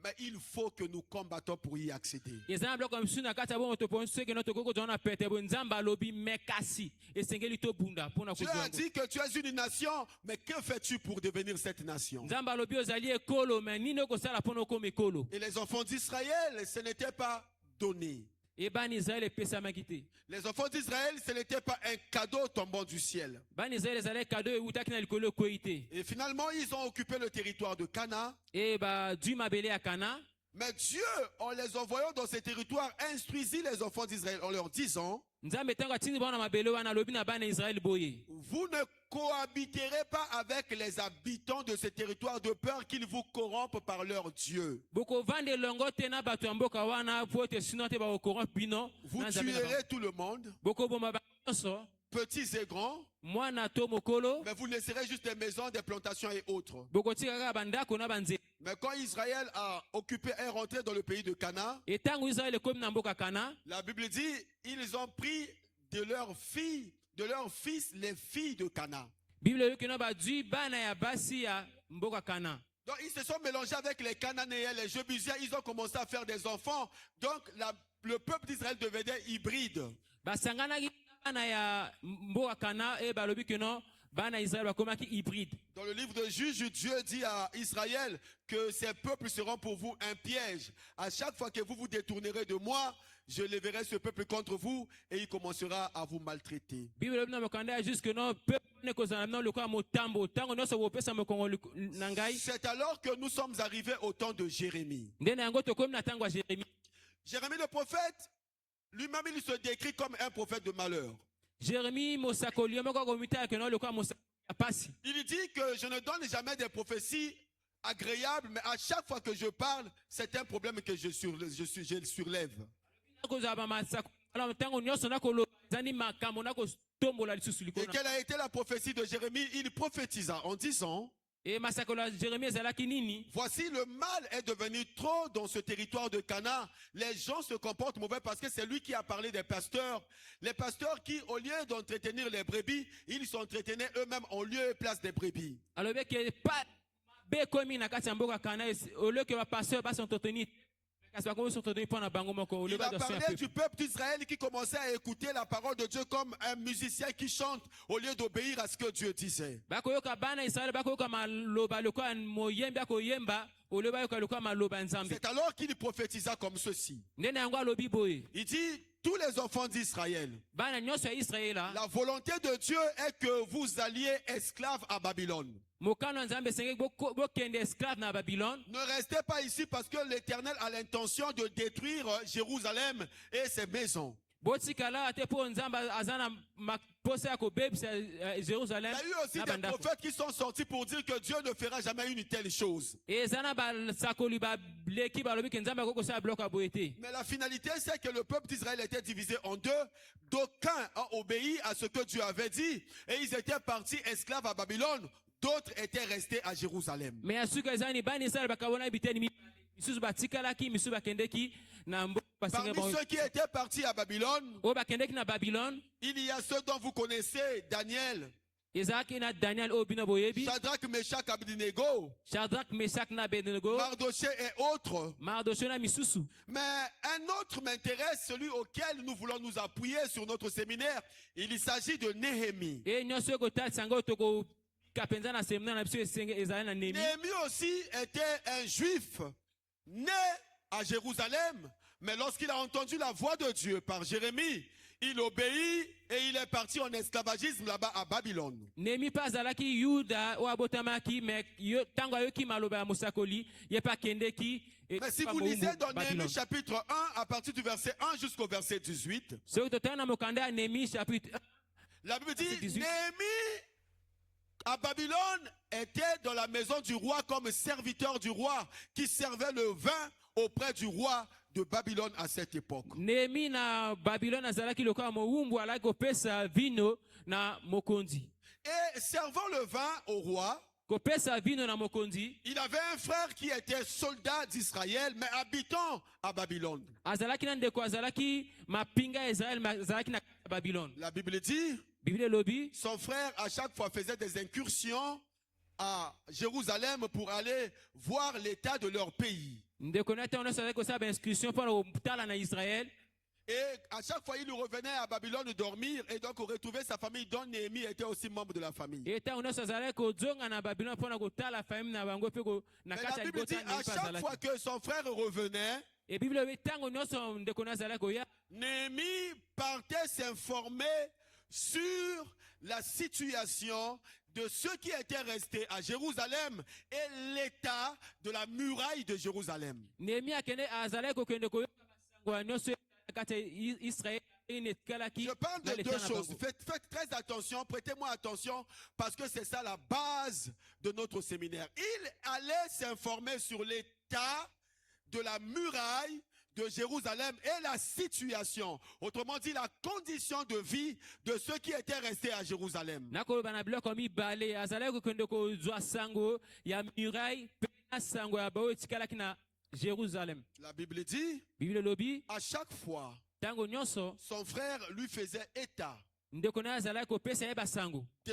Mais il faut que nous combattons pour y accéder. Dieu a dit que tu es une nation, mais que fais-tu pour devenir cette nation? Et les enfants d'Israël, ce n'était pas donné. Les enfants d'Israël, ce n'était pas un cadeau tombant du ciel. Et finalement, ils ont occupé le territoire de Canaan. Mais Dieu, en les envoyant dans ces territoires, instruisit les enfants d'Israël en leur disant: vous ne cohabiterez pas avec les habitants de ces territoires de peur qu'ils vous corrompent par leur Dieu. Vous tuerez tout le monde, petits et grands, mais vous laisserez juste des maisons, des plantations et autres. Mais quand Israël a occupé et rentré dans le pays de Canaan, la Bible dit, ils ont pris de leurs filles, de leurs fils, les filles de Canaan. Donc ils se sont mélangés avec les Cananéens, les Jébusiens, ils ont commencé à faire des enfants. Donc le peuple d'Israël devenait hybride. Dans le livre de Juges, Dieu dit à Israël que ces peuples seront pour vous un piège. À chaque fois que vous vous détournerez de moi, je lèverai ce peuple contre vous et il commencera à vous maltraiter. C'est alors que nous sommes arrivés au temps de Jérémie. Jérémie le prophète, lui-même il se décrit comme un prophète de malheur. Il dit que je ne donne jamais des prophéties agréables, mais à chaque fois que je parle, c'est un problème que je surlève. Et quelle a été la prophétie de Jérémie? Il prophétisa en disant: voici le mal est devenu trop dans ce territoire de Canaan. Les gens se comportent mauvais parce que c'est lui qui a parlé des pasteurs. Les pasteurs qui, au lieu d'entretenir les brebis, ils s'entretenaient eux-mêmes en lieu et place des brebis. Il a parlé du peuple d'Israël qui commençait à écouter la parole de Dieu comme un musicien qui chante au lieu d'obéir à ce que Dieu disait. C'est alors qu'il prophétisa comme ceci. Il dit: tous les enfants d'Israël, la volonté de Dieu est que vous alliez esclaves à Babylone. Ne restez pas ici parce que l'Éternel a l'intention de détruire Jérusalem et ses maisons. Il y a eu aussi des prophètes qui sont sortis pour dire que Dieu ne fera jamais une telle chose. Mais la finalité, c'est que le peuple d'Israël était divisé en deux. D'aucuns ont obéi à ce que Dieu avait dit et ils étaient partis esclaves à Babylone. D'autres étaient restés à Jérusalem. Parmi ceux qui étaient partis à Babylone, il y a ceux dont vous connaissez, Daniel, Shadrach, Meshach, Abednego, Mardoché et autres. Mais un autre m'intéresse, celui auquel nous voulons nous appuyer sur notre séminaire. Il s'agit de Néhémie. Néhémie aussi était un juif né à Jérusalem, mais lorsqu'il a entendu la voix de Dieu par Jérémie, il obéit et il est parti en esclavagisme là-bas à Babylone. Mais si vous lisez dans Néhémie chapitre 1, à partir du verset 1 jusqu'au verset 18, la Bible dit: Néhémie à Babylone était dans la maison du roi comme serviteur du roi qui servait le vin auprès du roi de Babylone à cette époque. Et servant le vin au roi, il avait un frère qui était soldat d'Israël mais habitant à Babylone. La Bible dit: son frère à chaque fois faisait des incursions à Jérusalem pour aller voir l'état de leur pays. Et à chaque fois, il revenait à Babylone dormir et donc retrouver sa famille dont Néhémie était aussi membre de la famille. Mais la Bible dit à chaque fois que son frère revenait, Néhémie partait s'informer sur la situation de ceux qui étaient restés à Jérusalem et l'état de la muraille de Jérusalem. Je parle de deux choses. Faites très attention, prêtez-moi attention, parce que c'est ça la base de notre séminaire. Il allait s'informer sur l'état de la muraille de Jérusalem et la situation, autrement dit la condition de vie de ceux qui étaient restés à Jérusalem. La Bible dit, à chaque fois, son frère lui faisait état de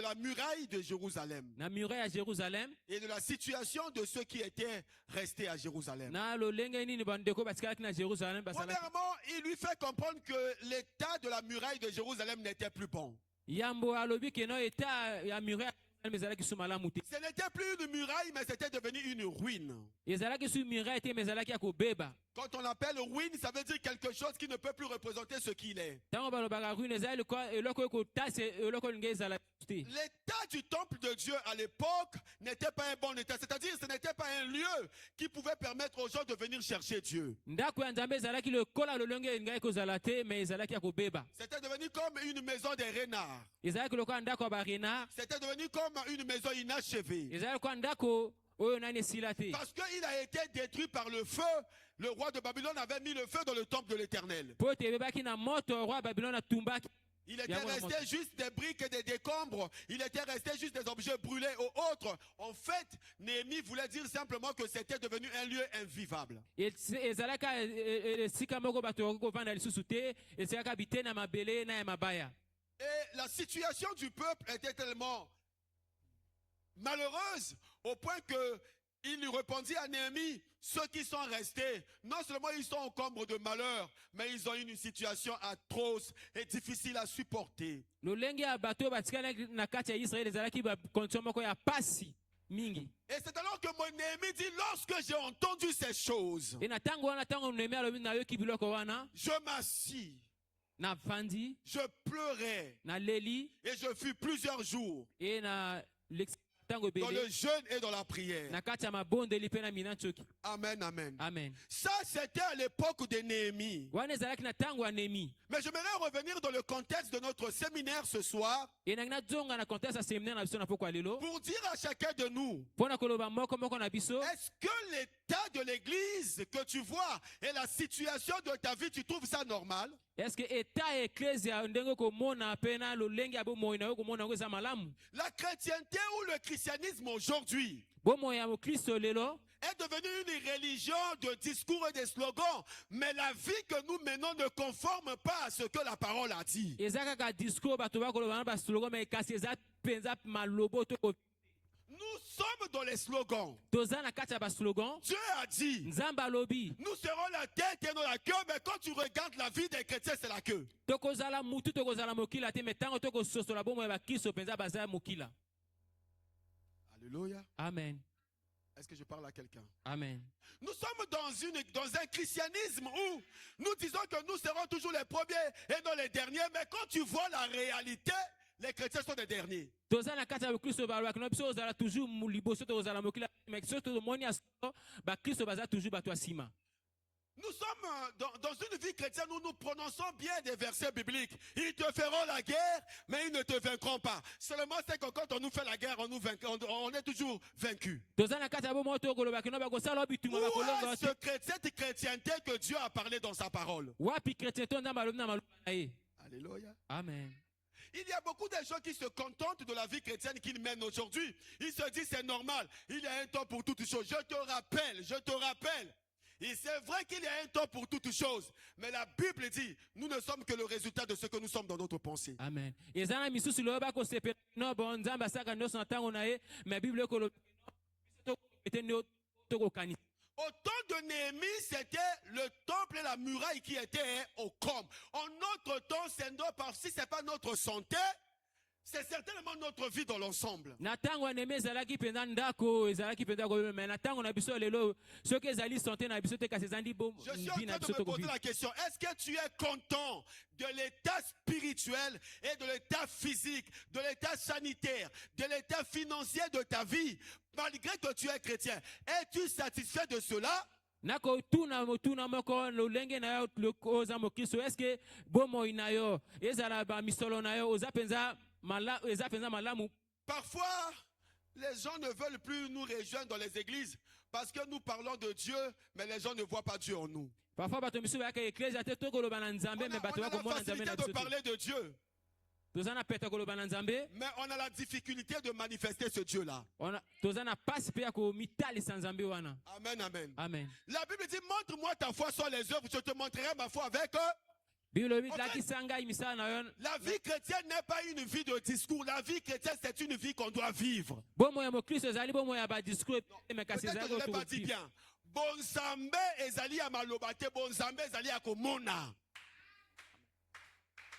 la muraille de Jérusalem et de la situation de ceux qui étaient restés à Jérusalem. Premièrement, il lui fait comprendre que l'état de la muraille de Jérusalem n'était plus bon. Ce n'était plus une muraille, mais c'était devenu une ruine. Quand on appelle ruine, ça veut dire quelque chose qui ne peut plus représenter ce qu'il est. L'état du temple de Dieu à l'époque n'était pas un bon état. C'est-à-dire ce n'était pas un lieu qui pouvait permettre aux gens de venir chercher Dieu. C'était devenu comme une maison des renards. C'était devenu comme une maison inachevée. Parce qu'il a été détruit par le feu. Le roi de Babylone avait mis le feu dans le temple de l'Éternel. Il était resté juste des briques et des décombres. Il était resté juste des objets brûlés ou autres. En fait, Néhémie voulait dire simplement que c'était devenu un lieu invivable. Et la situation du peuple était tellement malheureuse au point que il lui répondit à Néhémie, ceux qui sont restés, non seulement ils sont encombrés de malheur, mais ils ont une situation atroce et difficile à supporter. Et c'est alors que mon Néhémie dit, lorsque j'ai entendu ces choses, je m'assis, je pleurais, et je fus plusieurs jours dans le jeûne et dans la prière. Amen, amen. Amen. Ça, c'était à l'époque de Néhémie. Mais j'aimerais revenir dans le contexte de notre séminaire ce soir pour dire à chacun de nous, est-ce que l'état de l'église que tu vois et la situation de ta vie, tu trouves ça normal? Est-ce que état ecclésia ndenge mona pena lolenge abo moina ko mona ko za malamu? La chrétienté ou le christianisme aujourd'hui est devenu une religion de discours et de slogans, mais la vie que nous menons ne conforme pas à ce que la parole a dit. Nous sommes dans les slogans. Dieu a dit, nous serons la tête et non la queue, mais quand tu regardes la vie des chrétiens, c'est la queue. Alléluia. Amen. Est-ce que je parle à quelqu'un? Amen. Nous sommes dans un christianisme où nous disons que nous serons toujours les premiers et non les derniers, mais quand tu vois la réalité, les chrétiens sont les derniers. Nous sommes dans une vie chrétienne où nous prononçons bien des versets bibliques. Ils te feront la guerre, mais ils ne te vaincront pas. Seulement c'est que quand on nous fait la guerre, on est toujours vaincus. Où est cette chrétienté que Dieu a parlé dans sa parole? Alléluia. Amen. Il y a beaucoup de gens qui se contentent de la vie chrétienne qu'ils mènent aujourd'hui. Ils se disent c'est normal. Il y a un temps pour toutes choses. Je te rappelle. Et c'est vrai qu'il y a un temps pour toutes choses. Mais la Bible dit, nous ne sommes que le résultat de ce que nous sommes dans notre pensée. Amen. Ezana misusu lo ba ko sepe no bon nzamba saka ndo son tango na ye, mais Bible ko lo to ko kanisa. Au temps de Néhémie, c'était le temple et la muraille qui étaient au comble. En notre temps, c'est si ce n'est pas notre santé, c'est certainement notre vie dans l'ensemble. Na tango Néhémie ezalaki penda ndako, ezalaki penda ko mais na tango na biso lelo, ceux qui ezali santé na biso te ka sezandi bo. Je suis en train de me poser la question, est-ce que tu es content de l'état spirituel et de l'état physique, de l'état sanitaire, de l'état financier de ta vie, malgré que tu es chrétien? Es-tu satisfait de cela? Nako tuna moko lolenge na yo lokoza mokristo, est-ce que bomo inayo ezala ba misolo na yo oza penza malamu? Parfois, les gens ne veulent plus nous rejoindre dans les églises parce que nous parlons de Dieu, mais les gens ne voient pas Dieu en nous. Parfois, on a la facilité de parler de Dieu. Mais on a la difficulté de manifester ce Dieu-là. Amen, amen. La Bible dit, montre-moi ta foi sans les œuvres, je te montrerai ma foi avec eux. La vie chrétienne n'est pas une vie de discours. La vie chrétienne, c'est une vie qu'on doit vivre. Peut-être que je ne l'ai pas dit bien. Bonzambe ezali ya malobate, bonzambe ezali ya komona.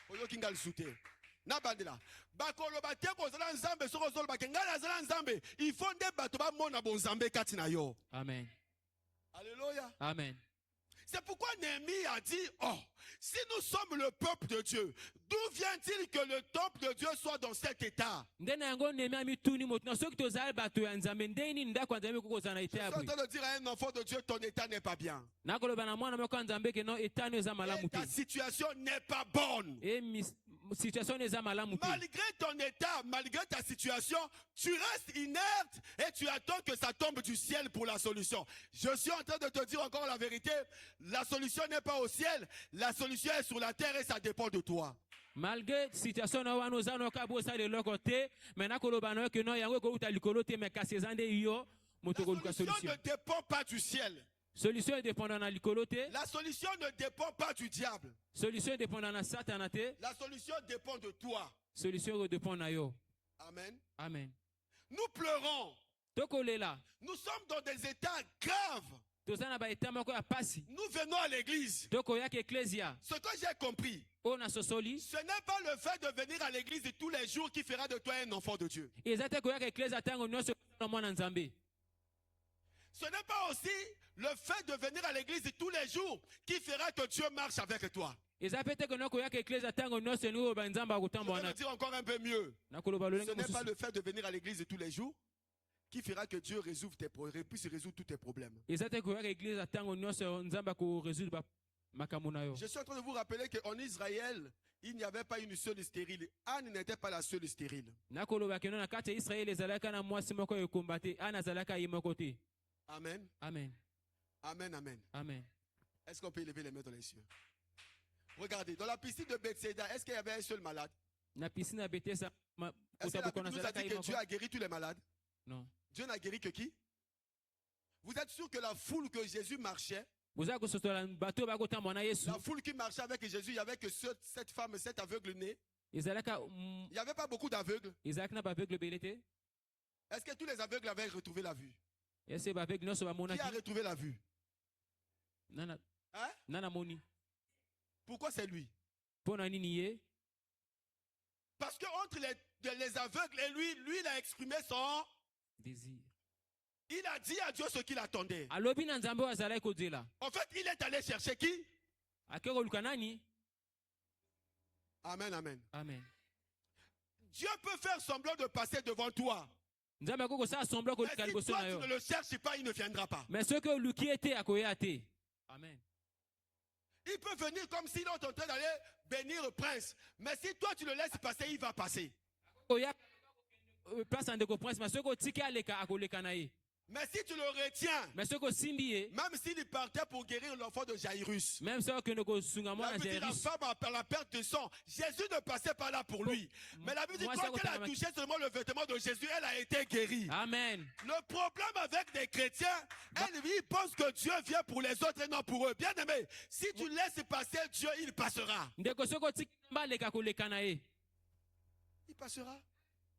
Oyo kingal sute. Na bandela. Bakolobate kozala nzambe soko zolo bakengala zala nzambe. Il faut nde bato ba mona bonzambe kati na yo. Amen. Alléluia. Amen. C'est pourquoi Néhémie a dit, oh, si nous sommes le peuple de Dieu, d'où vient-il que le temple de Dieu soit dans cet état? Je suis en train de dire à un enfant de Dieu, ton état n'est pas bien. Et ta situation n'est pas bonne. Malgré ton état, malgré ta situation, tu restes inerte et tu attends que ça tombe du ciel pour la solution. Je suis en train de te dire encore la vérité. La solution n'est pas au ciel, la solution est sur la terre et ça dépend de toi. Malgré la situation, la solution ne dépend pas du ciel. La solution ne dépend pas du diable. La solution dépend de toi. Amen. Amen. Nous pleurons. Nous sommes dans des états graves. Nous venons à l'église. Ce que j'ai compris, ce n'est pas le fait de venir à l'église tous les jours qui fera de toi un enfant de Dieu. Ce n'est pas aussi le fait de venir à l'église tous les jours qui fera que Dieu marche avec toi. Je vais le dire encore un peu mieux. Ce n'est pas le fait de venir à l'église tous les jours qui fera que Dieu puisse résoudre tous tes problèmes. Je suis en train de vous rappeler qu'en Israël, il n'y avait pas une seule stérile. Anne n'était pas la seule stérile. Amen. Amen. Amen, amen. Amen. Est-ce qu'on peut élever les mains dans les cieux? Regardez, dans la piscine de Bethsaida, est-ce qu'il y avait un seul malade? Est-ce que la Bible nous a dit que Dieu a guéri tous les malades? Non. Dieu n'a guéri que qui? Vous êtes sûr que la foule que Jésus marchait, la foule qui marchait avec Jésus, il n'y avait que cette femme, cet aveugle né? Il n'y avait pas beaucoup d'aveugles. Est-ce que tous les aveugles avaient retrouvé la vue? Qui a retrouvé la vue? Hein? Pourquoi c'est lui? Parce que entre les aveugles et lui, il a exprimé son désir. Il a dit à Dieu ce qu'il attendait. En fait, il est allé chercher qui? Amen, amen. Amen. Dieu peut faire semblant de passer devant toi. Mais si toi, tu ne le cherches pas, il ne viendra pas. Amen. Il peut venir comme s'il est en train d'aller bénir le prince. Mais si toi, tu le laisses passer, il va passer. Mais si tu le retiens, même s'il partait pour guérir l'enfant de Jairus, la Bible dit la femme à la perte de sang, Jésus ne passait pas là pour lui. Mais la Bible dit quand elle a touché seulement le vêtement de Jésus, elle a été guérie. Amen. Le problème avec des chrétiens, ils pensent que Dieu vient pour les autres et non pour eux. Bien aimé, si tu laisses passer Dieu, il passera. Il passera.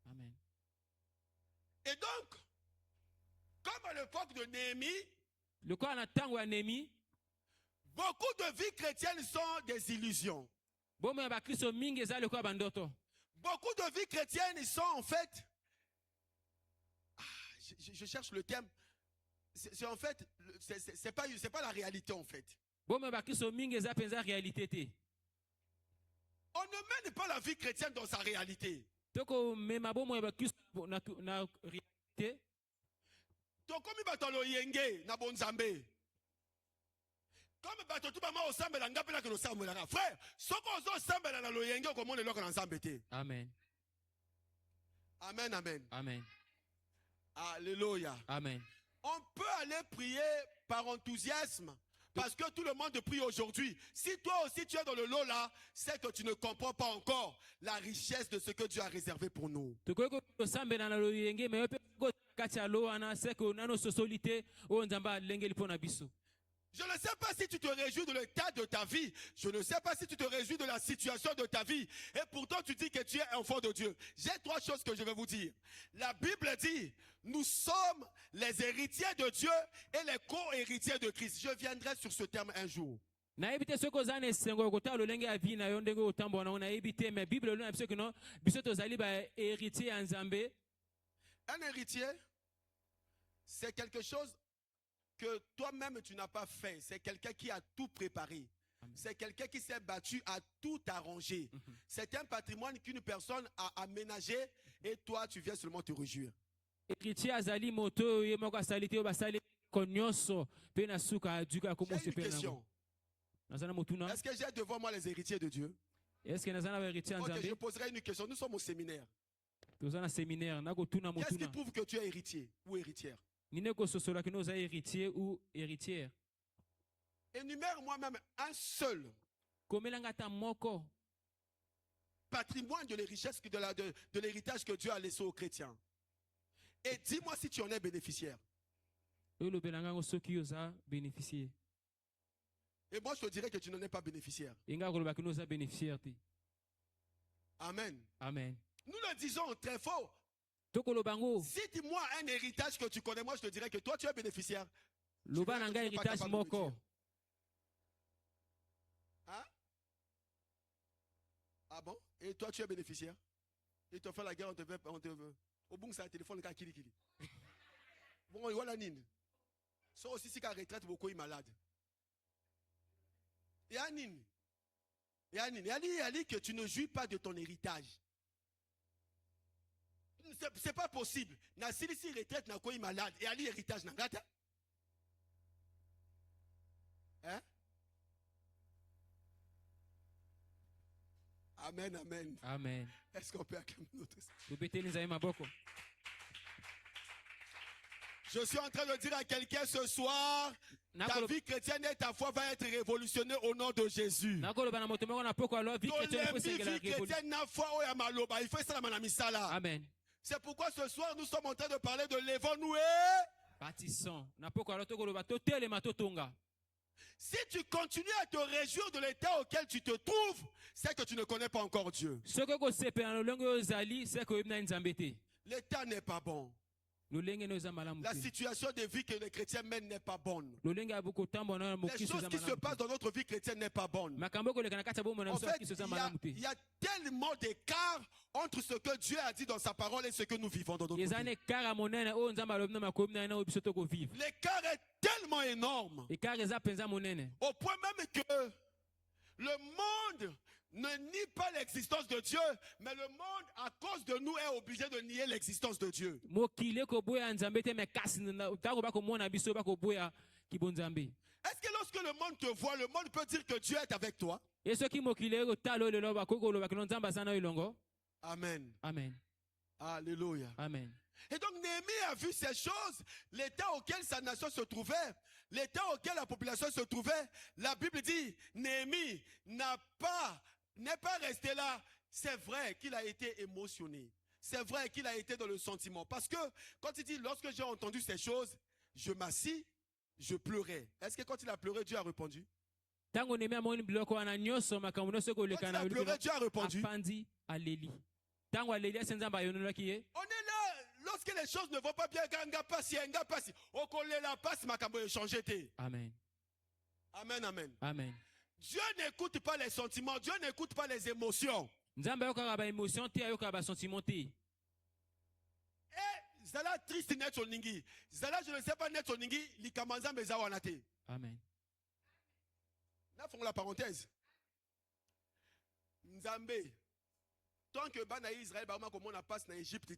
Amen. Et donc, comme à l'époque de Néhémie, beaucoup de vies chrétiennes sont des illusions. Beaucoup de vies chrétiennes sont en fait, je cherche le terme, c'est en fait, c'est pas la réalité en fait. On ne mène pas la vie chrétienne dans sa réalité. Donc comme il va dans le yenge na bonzambe. Comme bato tout bama osambela ngapela ke osambela na frère, soko ozo osambela na lo yenge ko mona lokana nsambete. Amen. Amen, amen. Amen. Alléluia. Amen. On peut aller prier par enthousiasme parce que tout le monde prie aujourd'hui. Si toi aussi tu es dans le lot là, c'est que tu ne comprends pas encore la richesse de ce que Dieu a réservé pour nous. Je ne sais pas si tu te réjouis de l'état de ta vie. Je ne sais pas si tu te réjouis de la situation de ta vie. Et pourtant tu dis que tu es enfant de Dieu. J'ai trois choses que je vais vous dire. La Bible dit, nous sommes les héritiers de Dieu et les co-héritiers de Christ. Je viendrai sur ce terme un jour. Un héritier, c'est quelque chose que toi-même tu n'as pas fait. C'est quelqu'un qui a tout préparé. C'est quelqu'un qui s'est battu à tout arranger. C'est un patrimoine qu'une personne a aménagé et toi tu viens seulement te réjouir. J'ai une question. Est-ce que j'ai devant moi les héritiers de Dieu? Ok, je poserai une question. Nous sommes au séminaire. Qu'est-ce qui prouve que tu es héritier ou héritière? Énumère-moi même un seul patrimoine de richesse de l'héritage que Dieu a laissé aux chrétiens. Et dis-moi si tu en es bénéficiaire. Et moi je te dirais que tu n'en es pas bénéficiaire. Amen. Amen. Nous le disons très fort. Si dis-moi un héritage que tu connais, moi je te dirais que toi tu es bénéficiaire. Hein? Ah bon? Et toi tu es bénéficiaire? Et tu as fait la guerre, on te veut. Au bout, c'est un téléphone qui kili. Bon, voilà Nine. Ça aussi, si qu'à retraite, beaucoup est malade. Et Anine. Et Ali, que tu ne jouis pas de ton héritage. C'est pas possible. Na si retraite na quoi malade et Ali héritage na gata. Hein? Amen, amen. Amen. Est-ce qu'on peut acclamer notre esprit? Je suis en train de dire à quelqu'un ce soir, ta vie chrétienne et ta foi va être révolutionnée au nom de Jésus. Amen. C'est pourquoi ce soir nous sommes en train de parler de lèvons-nous et bâtissons. Si tu continues à te réjouir de l'état auquel tu te trouves, c'est que tu ne connais pas encore Dieu. L'état n'est pas bon. La situation de vie que les chrétiens mènent n'est pas bonne. Les choses qui se passent dans notre vie chrétienne n'est pas bonne. En fait, il y a tellement d'écart entre ce que Dieu a dit dans sa parole et ce que nous vivons dans notre vie. L'écart est tellement énorme. Au point même que le monde ne nie pas l'existence de Dieu, mais le monde, à cause de nous, est obligé de nier l'existence de Dieu. Est-ce que lorsque le monde te voit, le monde peut dire que Dieu est avec toi? Amen. Amen. Alléluia. Amen. Et donc Néhémie a vu ces choses, l'état auquel sa nation se trouvait, l'état auquel la population se trouvait. La Bible dit, Néhémie n'est pas resté là. C'est vrai qu'il a été émotionné. C'est vrai qu'il a été dans le sentiment. Parce que quand il dit, lorsque j'ai entendu ces choses, je m'assis, je pleurais. Est-ce que quand il a pleuré, Dieu a répondu? Quand il a pleuré, Dieu a répondu. On est là, lorsque les choses ne vont pas bien, Amen. Amen, amen. Amen. Dieu n'écoute pas les sentiments, Dieu n'écoute pas les émotions. Et zala triste net oningi. Zala je ne sais pas net oningi, likamanza meza wanate. Amen. Là font la parenthèse. Nzambe. Tant que bana Israël bama comme on a passé dans Égypte,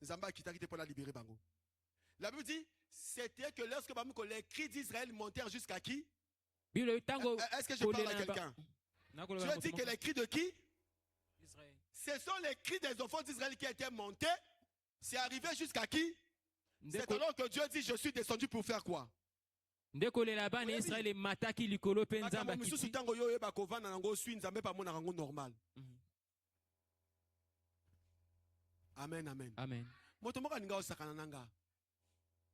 Nzamba kitaki pour la libérer bango. La Bible dit c'était que lorsque les cris d'Israël montèrent jusqu'à qui? Est-ce que je parle à quelqu'un? Dieu dit que les cris de qui? Ce sont les cris des enfants d'Israël qui étaient montés. C'est arrivé jusqu'à qui? C'est alors que Dieu dit je suis descendu pour faire quoi? Normal. Amen, amen. Amen. Motomoka ninga osakana nanga.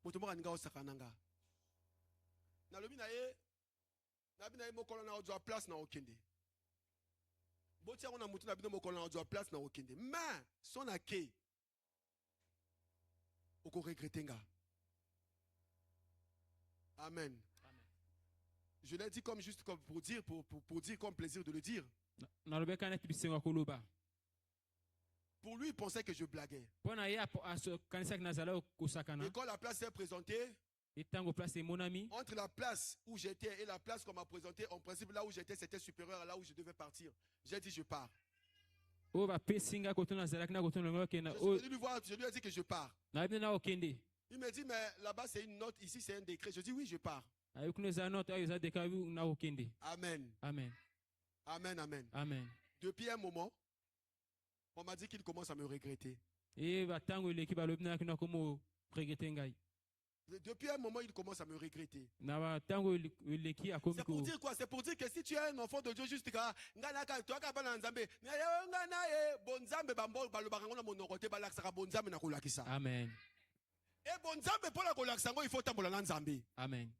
Motomoka ninga osakana nanga. Nalobi na ye mokolo na odwa place na okende. Botia ona mutu na bino mokolo na odwa place na okende. Mais son ake oko regretter nga. Amen. Amen. Je l'ai dit comme juste comme pour dire comme plaisir de le dire. Pour lui, il pensait que je blaguais. Et quand la place s'est présentée, entre la place où j'étais et la place qu'on m'a présentée, en principe, là où j'étais, c'était supérieur à là où je devais partir. J'ai dit, je pars. Je suis venu lui voir, je lui ai dit que je pars. Il me dit, mais là-bas, c'est une note, ici, c'est un décret. Je dis, oui, je pars. Amen. Amen. Amen, amen. Amen. Depuis un moment, on m'a dit qu'il commence à me regretter. Depuis un moment, il commence à me regretter. C'est pour dire quoi? C'est pour dire que si tu es un enfant de Dieu, juste Amen. Amen.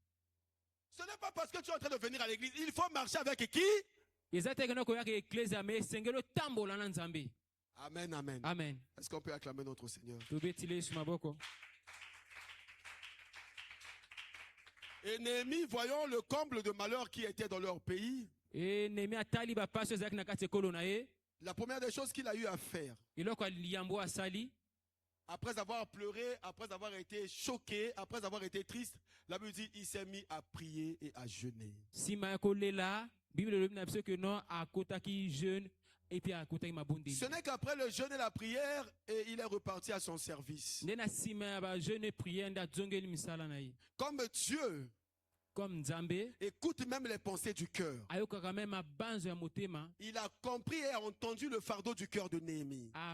Ce n'est pas parce que tu es en train de venir à l'église. Il faut marcher avec qui? Amen, amen. Amen. Est-ce qu'on peut acclamer notre Seigneur? Et Néhémie, voyant le comble de malheur qui était dans leur pays, la première des choses qu'il a eu à faire, après avoir pleuré, après avoir été choqué, après avoir été triste, la Bible dit il s'est mis à prier et à jeûner. Ce n'est qu'après le jeûne et la prière, et il est reparti à son service. Comme Dieu écoute même les pensées du cœur, il a compris et a entendu le fardeau du cœur de Néhémie. Parce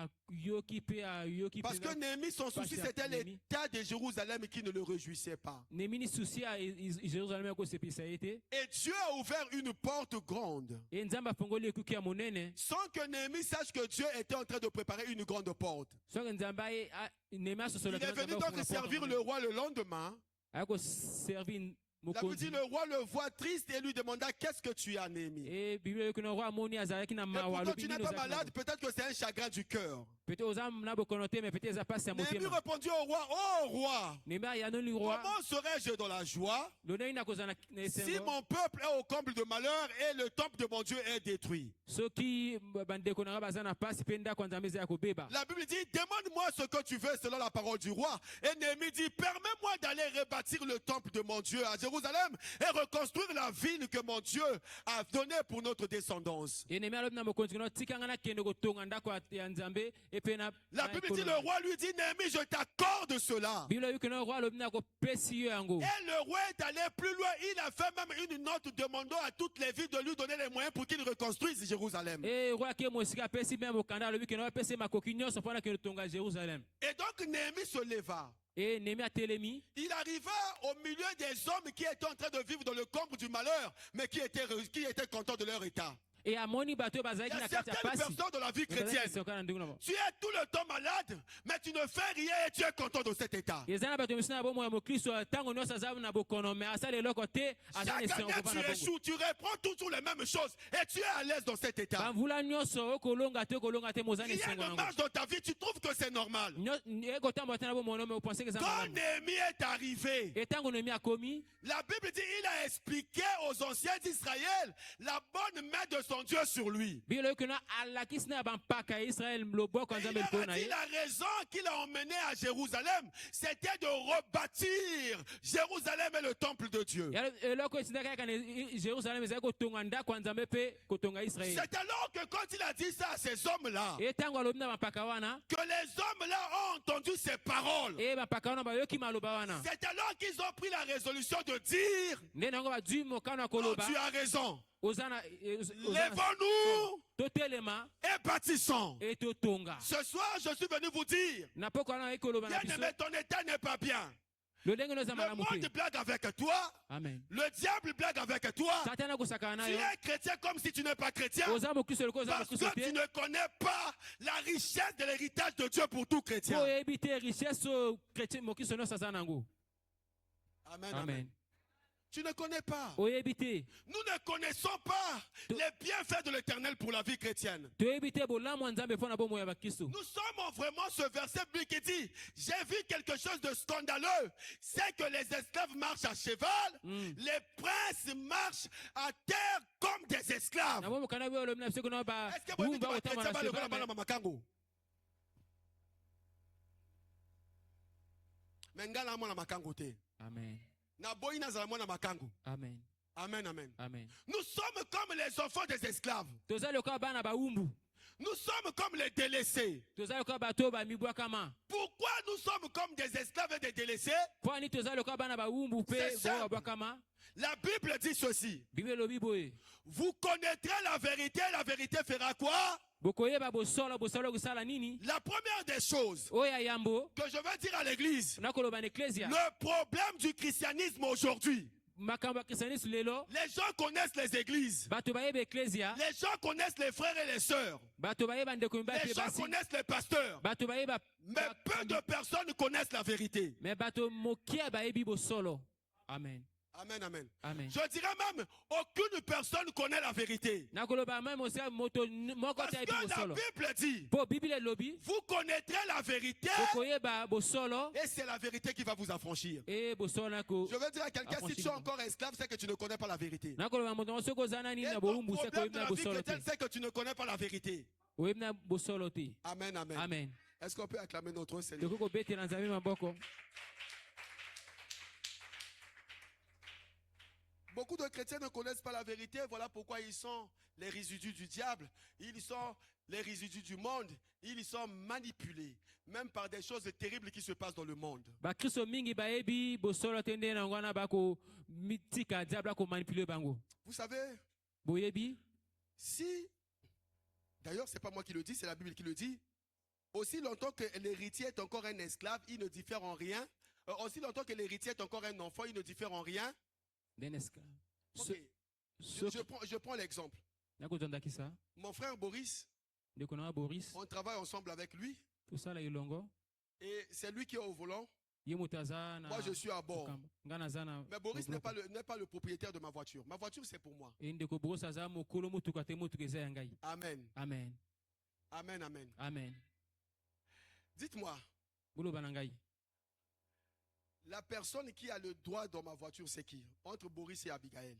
que Néhémie, son souci, c'était l'état de Jérusalem qui ne le réjouissait pas. Et Dieu a ouvert une porte grande, sans que Néhémie sache que Dieu était en train de préparer une grande porte. Il est venu donc servir le roi le lendemain. La Bible dit, le roi le voit triste et lui demanda qu'est-ce que tu as, Néhémie. Et pourtant tu n'es pas malade, peut-être que c'est un chagrin du cœur. Néhémie répondit au roi, oh roi, comment serais-je dans la joie si mon peuple est au comble de malheur et le temple de mon Dieu est détruit? La Bible dit, demande-moi ce que tu veux selon la parole du roi. Et Néhémie dit, permets-moi d'aller rebâtir le temple de mon Dieu à Jérusalem. Jérusalem et reconstruire la ville que mon Dieu a donnée pour notre descendance. La Bible dit, le roi lui dit, Néhémie, je t'accorde cela. Et le roi est allé plus loin. Il a fait même une note demandant à toutes les villes de lui donner les moyens pour qu'ils reconstruisent Jérusalem. Et donc Néhémie se leva. Il arriva au milieu des hommes qui étaient en train de vivre dans le comble du malheur, mais qui étaient contents de leur état. Il y a certaines personnes dans la vie chrétienne. Tu es tout le temps malade, mais tu ne fais rien et tu es content de cet état. Chaque année tu échoues, tu reprends toujours les mêmes choses et tu es à l'aise dans cet état. Rien ne marche dans ta vie, tu trouves que c'est normal. Quand Néhémie est arrivé, la Bible dit il a expliqué aux anciens d'Israël la bonne main de son Dieu sur lui. Il a dit la raison qu'il a emmené à Jérusalem, c'était de rebâtir Jérusalem et le temple de Dieu. C'est alors que quand il a dit ça à ces hommes-là, que les hommes-là ont entendu ces paroles. C'est alors qu'ils ont pris la résolution de dire, oh, tu as raison. Lèvons-nous et bâtissons. Ce soir, je suis venu vous dire, bien-aimé, ton état n'est pas bien. Le monde blague avec toi. Amen. Le diable blague avec toi. Tu es chrétien comme si tu n'es pas chrétien. Parce que tu ne connais pas la richesse de l'héritage de Dieu pour tout chrétien. Amen. Amen. Tu ne connais pas. Nous ne connaissons pas les bienfaits de l'Éternel pour la vie chrétienne. Nous sommes vraiment ce verset biblique qui dit, j'ai vu quelque chose de scandaleux, c'est que les esclaves marchent à cheval, les princes marchent à terre comme des esclaves. Est-ce que vous dites que chrétien va le voir dans Makango? Mengala mwana Makango te. Amen. Amen. Amen, amen. Amen. Nous sommes comme les enfants des esclaves. Nous sommes comme les délaissés. Pourquoi nous sommes comme des esclaves et des délaissés? La Bible dit ceci. Vous connaîtrez la vérité fera quoi? La première des choses que je veux dire à l'église, le problème du christianisme aujourd'hui, les gens connaissent les églises, les gens connaissent les frères et les sœurs, les gens connaissent les pasteurs, mais peu de personnes connaissent la vérité. Amen. Amen, amen, amen. Je dirais même, aucune personne connaît la vérité. Parce que la Bible dit, vous connaîtrez la vérité et c'est la vérité qui va vous affranchir. Je veux dire à quelqu'un, si tu es encore esclave, c'est que tu ne connais pas la vérité. Et ton problème de la vie chrétienne, c'est que tu ne connais pas la vérité. Amen, amen, amen. Est-ce qu'on peut acclamer notre Seigneur? Beaucoup de chrétiens ne connaissent pas la vérité, voilà pourquoi ils sont les résidus du diable, ils sont les résidus du monde, ils sont manipulés, même par des choses terribles qui se passent dans le monde. Vous savez, si, d'ailleurs c'est pas moi qui le dis, c'est la Bible qui le dit, aussi longtemps que l'héritier est encore un esclave, il ne diffère en rien, aussi longtemps que l'héritier est encore un enfant, il ne diffère en rien. Okay. Je prends l'exemple. Mon frère Boris, on travaille ensemble avec lui. Et c'est lui qui est au volant. Moi, je suis à bord. Mais Boris n'est pas le propriétaire de ma voiture. Ma voiture, c'est pour moi. Amen. Amen. Amen, amen. Amen. Dites-moi. La personne qui a le droit dans ma voiture, c'est qui? Entre Boris et Abigail.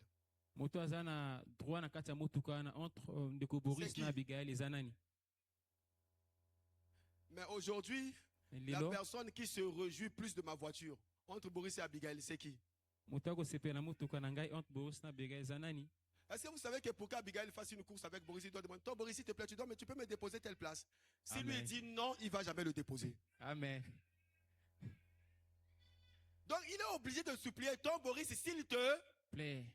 Mais aujourd'hui, la personne qui se réjouit plus de ma voiture, entre Boris et Abigail, c'est qui? Est-ce que vous savez que pour qu'Abigail fasse une course avec Boris, il doit demander, toi Boris, s'il te plaît, mais tu peux me déposer telle place. Si lui dit non, il ne va jamais le déposer. Amen. Donc il est obligé de supplier, toi Boris, s'il te plaît.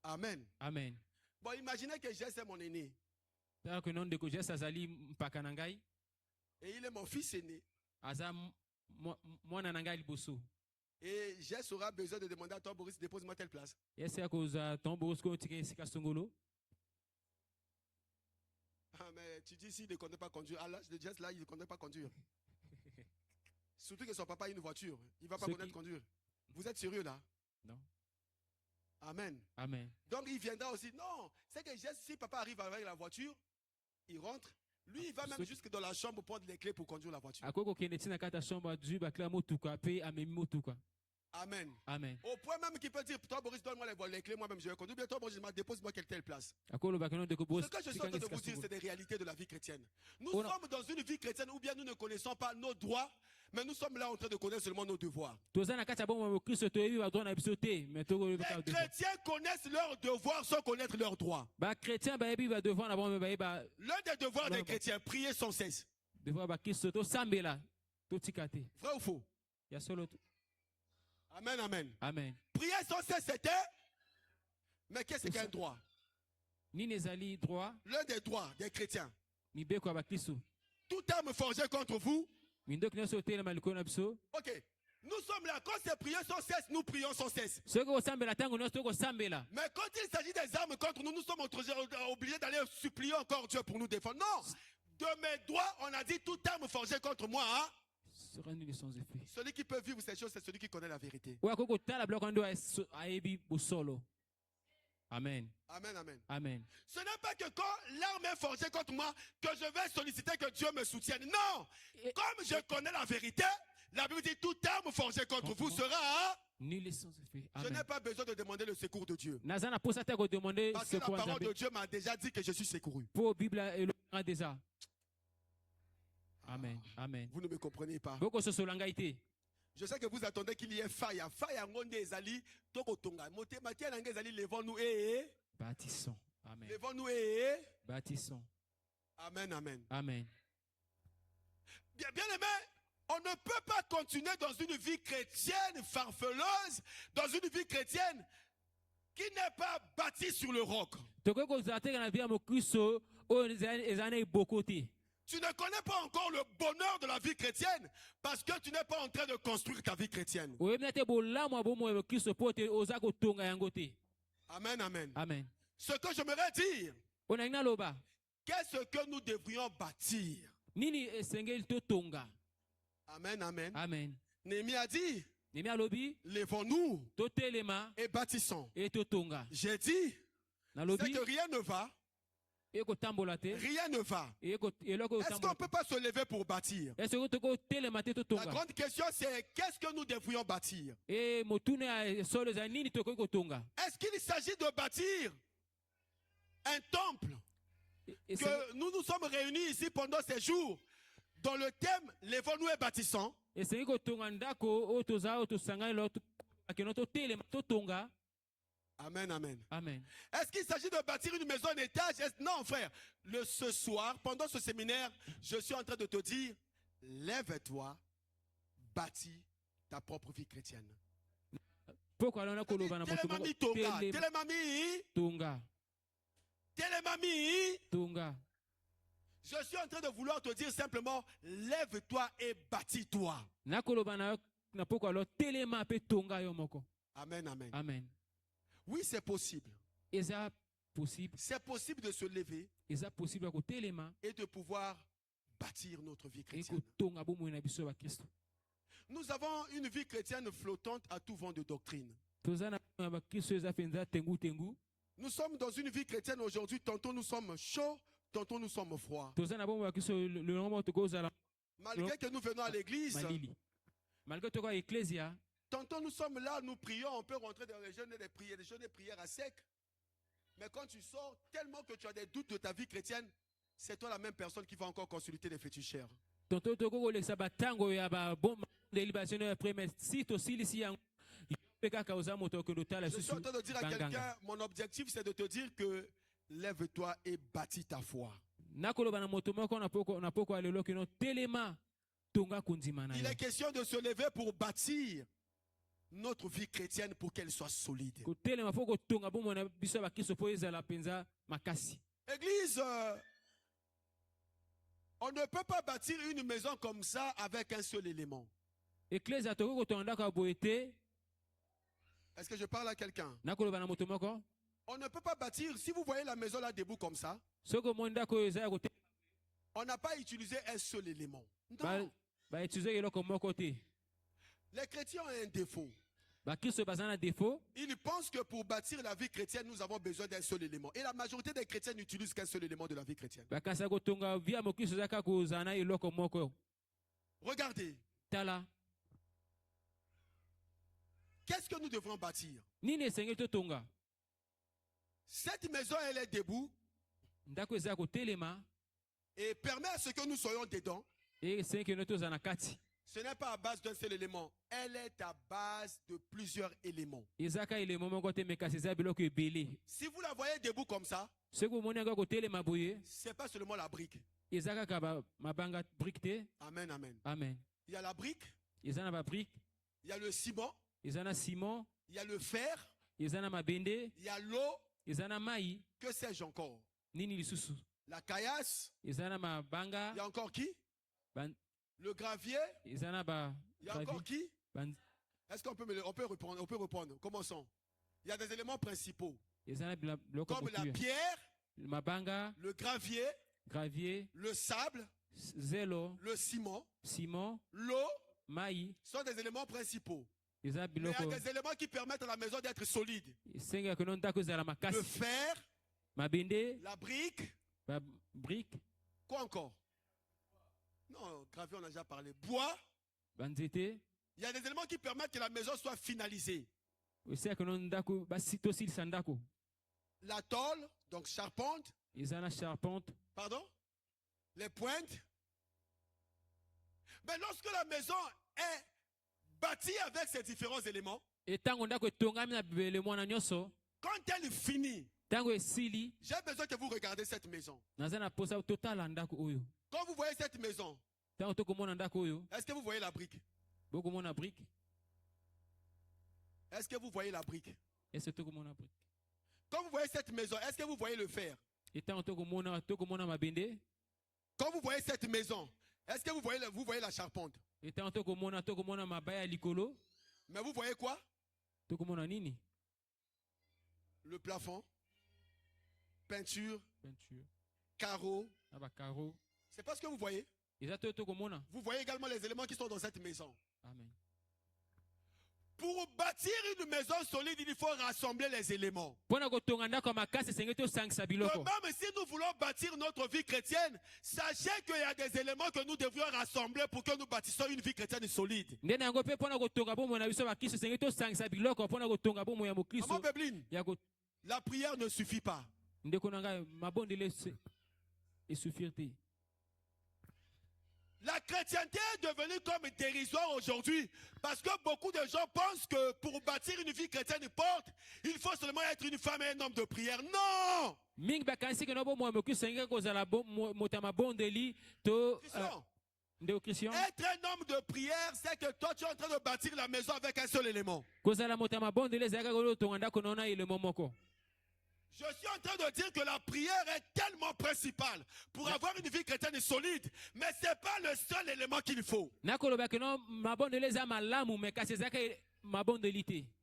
Amen. Amen. Bon, imaginez que Jess est mon aîné. Et il est mon fils aîné. Et Jess aura besoin de demander à toi Boris, dépose-moi telle place. Ah, mais tu dis s'il ne connaît pas conduire. À l'âge de Jess, là, il ne connaît pas conduire. Surtout que son papa a une voiture. Il ne va pas connaître conduire. Vous êtes sérieux là? Non. Amen. Amen. Donc il viendra aussi. Non, c'est que Jess, si papa arrive avec la voiture, il rentre. Lui, il va même jusque dans la chambre prendre les clés pour conduire la voiture. Amen. Amen. Au point même qu'il peut dire, toi Boris, donne-moi les clés, moi-même je vais conduire. Bien, toi Boris, dépose-moi telle place. Ce que je suis en train de vous dire, c'est des réalités de la vie chrétienne. Nous sommes dans une vie chrétienne où bien nous ne connaissons pas nos droits, mais nous sommes là en train de connaître seulement nos devoirs. Les chrétiens connaissent leurs devoirs sans connaître leurs droits. L'un des devoirs des chrétiens, prier sans cesse. Vrai ou faux? Amen, amen. Amen. Prier sans cesse, c'était. Mais qu'est-ce qu'un droit? L'un des droits des chrétiens. Tout arme forgée contre vous. Ok. Nous sommes là. Quand c'est prier sans cesse, nous prions sans cesse. Mais quand il s'agit des armes contre nous, nous sommes obligés d'aller supplier encore Dieu pour nous défendre. Non. De mes doigts, on a dit toute arme forgée contre moi. Hein? Celui qui peut vivre ces choses, c'est celui qui connaît la vérité. Amen. Amen, amen. Amen. Ce n'est pas que quand l'arme est forgée contre moi, que je vais solliciter que Dieu me soutienne. Non. Comme je connais la vérité, la Bible dit toute arme forgée contre vous sera. Hein? Je n'ai pas besoin de demander le secours de Dieu. Parce que la parole de Dieu m'a déjà dit que je suis secouru. Amen. Amen. Vous ne me comprenez pas. Je sais que vous attendez qu'il y ait faille. Levons-nous et bâtissons. Amen. Levons-nous et bâtissons. Amen, amen. Amen. Bien aimé, on ne peut pas continuer dans une vie chrétienne farfeleuse, dans une vie chrétienne qui n'est pas bâtie sur le roc. Tu ne connais pas encore le bonheur de la vie chrétienne parce que tu n'es pas en train de construire ta vie chrétienne. Amen, amen. Amen. Ce que j'aimerais dire, qu'est-ce que nous devrions bâtir? Amen, amen. Amen. Néhémie a dit, levons-nous et bâtissons. J'ai dit, c'est que rien ne va. Rien ne va. Est-ce qu'on ne peut pas se lever pour bâtir? La grande question c'est qu'est-ce que nous devrions bâtir? Est-ce qu'il s'agit de bâtir un temple? Que nous nous sommes réunis ici pendant ces jours dans le thème levons-nous et bâtissons. Amen, amen. Amen. Est-ce qu'il s'agit de bâtir une maison en étage? Non, frère. Ce soir, pendant ce séminaire, je suis en train de te dire, lève-toi, bâtis ta propre vie chrétienne. Télémamie Tonga. Télémamie Tonga. Je suis en train de vouloir te dire simplement, lève-toi et bâtis-toi. Amen, amen. Amen. Oui, c'est possible. C'est possible de se lever et de pouvoir bâtir notre vie chrétienne. Nous avons une vie chrétienne flottante à tout vent de doctrine. Nous sommes dans une vie chrétienne aujourd'hui, tantôt nous sommes chauds, tantôt nous sommes froids. Malgré que nous venons à l'église, tantôt nous sommes là, nous prions, on peut rentrer dans les jeûnes et les prières à sec. Mais quand tu sors, tellement que tu as des doutes de ta vie chrétienne, c'est toi la même personne qui va encore consulter les féticheurs. Je suis en train de dire à quelqu'un, mon objectif c'est de te dire que lève-toi et bâtis ta foi. Il est question de se lever pour bâtir notre vie chrétienne pour qu'elle soit solide. Église, on ne peut pas bâtir une maison comme ça avec un seul élément. Est-ce que je parle à quelqu'un? On ne peut pas bâtir, si vous voyez la maison là debout comme ça, on n'a pas utilisé un seul élément. Non. Les chrétiens ont un défaut. Ils pensent que pour bâtir la vie chrétienne, nous avons besoin d'un seul élément. Et la majorité des chrétiens n'utilisent qu'un seul élément de la vie chrétienne. Regardez. Qu'est-ce que nous devrons bâtir? Cette maison, elle est debout et permet à ce que nous soyons dedans. Ce n'est pas à base d'un seul élément. Elle est à base de plusieurs éléments. Si vous la voyez debout comme ça, ce n'est pas seulement la brique. Amen, amen. Amen. Il y a la brique. Il y a le ciment. Il y a le fer. Il y a l'eau. Que sais-je encore? La caillasse. Il y a encore qui? Le gravier. Il y a encore qui? Est-ce qu'on peut reprendre? Commençons. Il y a des éléments principaux. Comme la pierre, le gravier, le sable, le ciment, l'eau, sont des éléments principaux. Mais il y a des éléments qui permettent à la maison d'être solide. Le fer, la brique. Quoi encore? Non, gravier, on a déjà parlé. Bois. Il y a des éléments qui permettent que la maison soit finalisée. La tôle, donc charpente. Pardon? Les pointes. Mais lorsque la maison est bâtie avec ces différents éléments, quand elle finit, j'ai besoin que vous regardiez cette maison. Quand vous voyez cette maison, est-ce que vous voyez la brique? Est-ce que vous voyez la brique? Quand vous voyez cette maison, est-ce que vous voyez le fer? Quand vous voyez cette maison, est-ce que vous voyez la charpente? Mais vous voyez quoi? Le plafond, peinture, carreaux. C'est pas ce que vous voyez. Vous voyez également les éléments qui sont dans cette maison. Amen. Pour bâtir une maison solide, il faut rassembler les éléments. Même si nous voulons bâtir notre vie chrétienne, sachez qu'il y a des éléments que nous devrions rassembler pour que nous bâtissions une vie chrétienne solide. Maman Bébeline, la prière ne suffit pas. La chrétienté est devenue comme dérisoire aujourd'hui parce que beaucoup de gens pensent que pour bâtir une vie chrétienne forte, il faut seulement être une femme et un homme de prière. Non! Christian. Être un homme de prière, c'est que toi tu es en train de bâtir la maison avec un seul élément. Je suis en train de dire que la prière est tellement principale pour avoir une vie chrétienne solide, mais ce n'est pas le seul élément qu'il faut.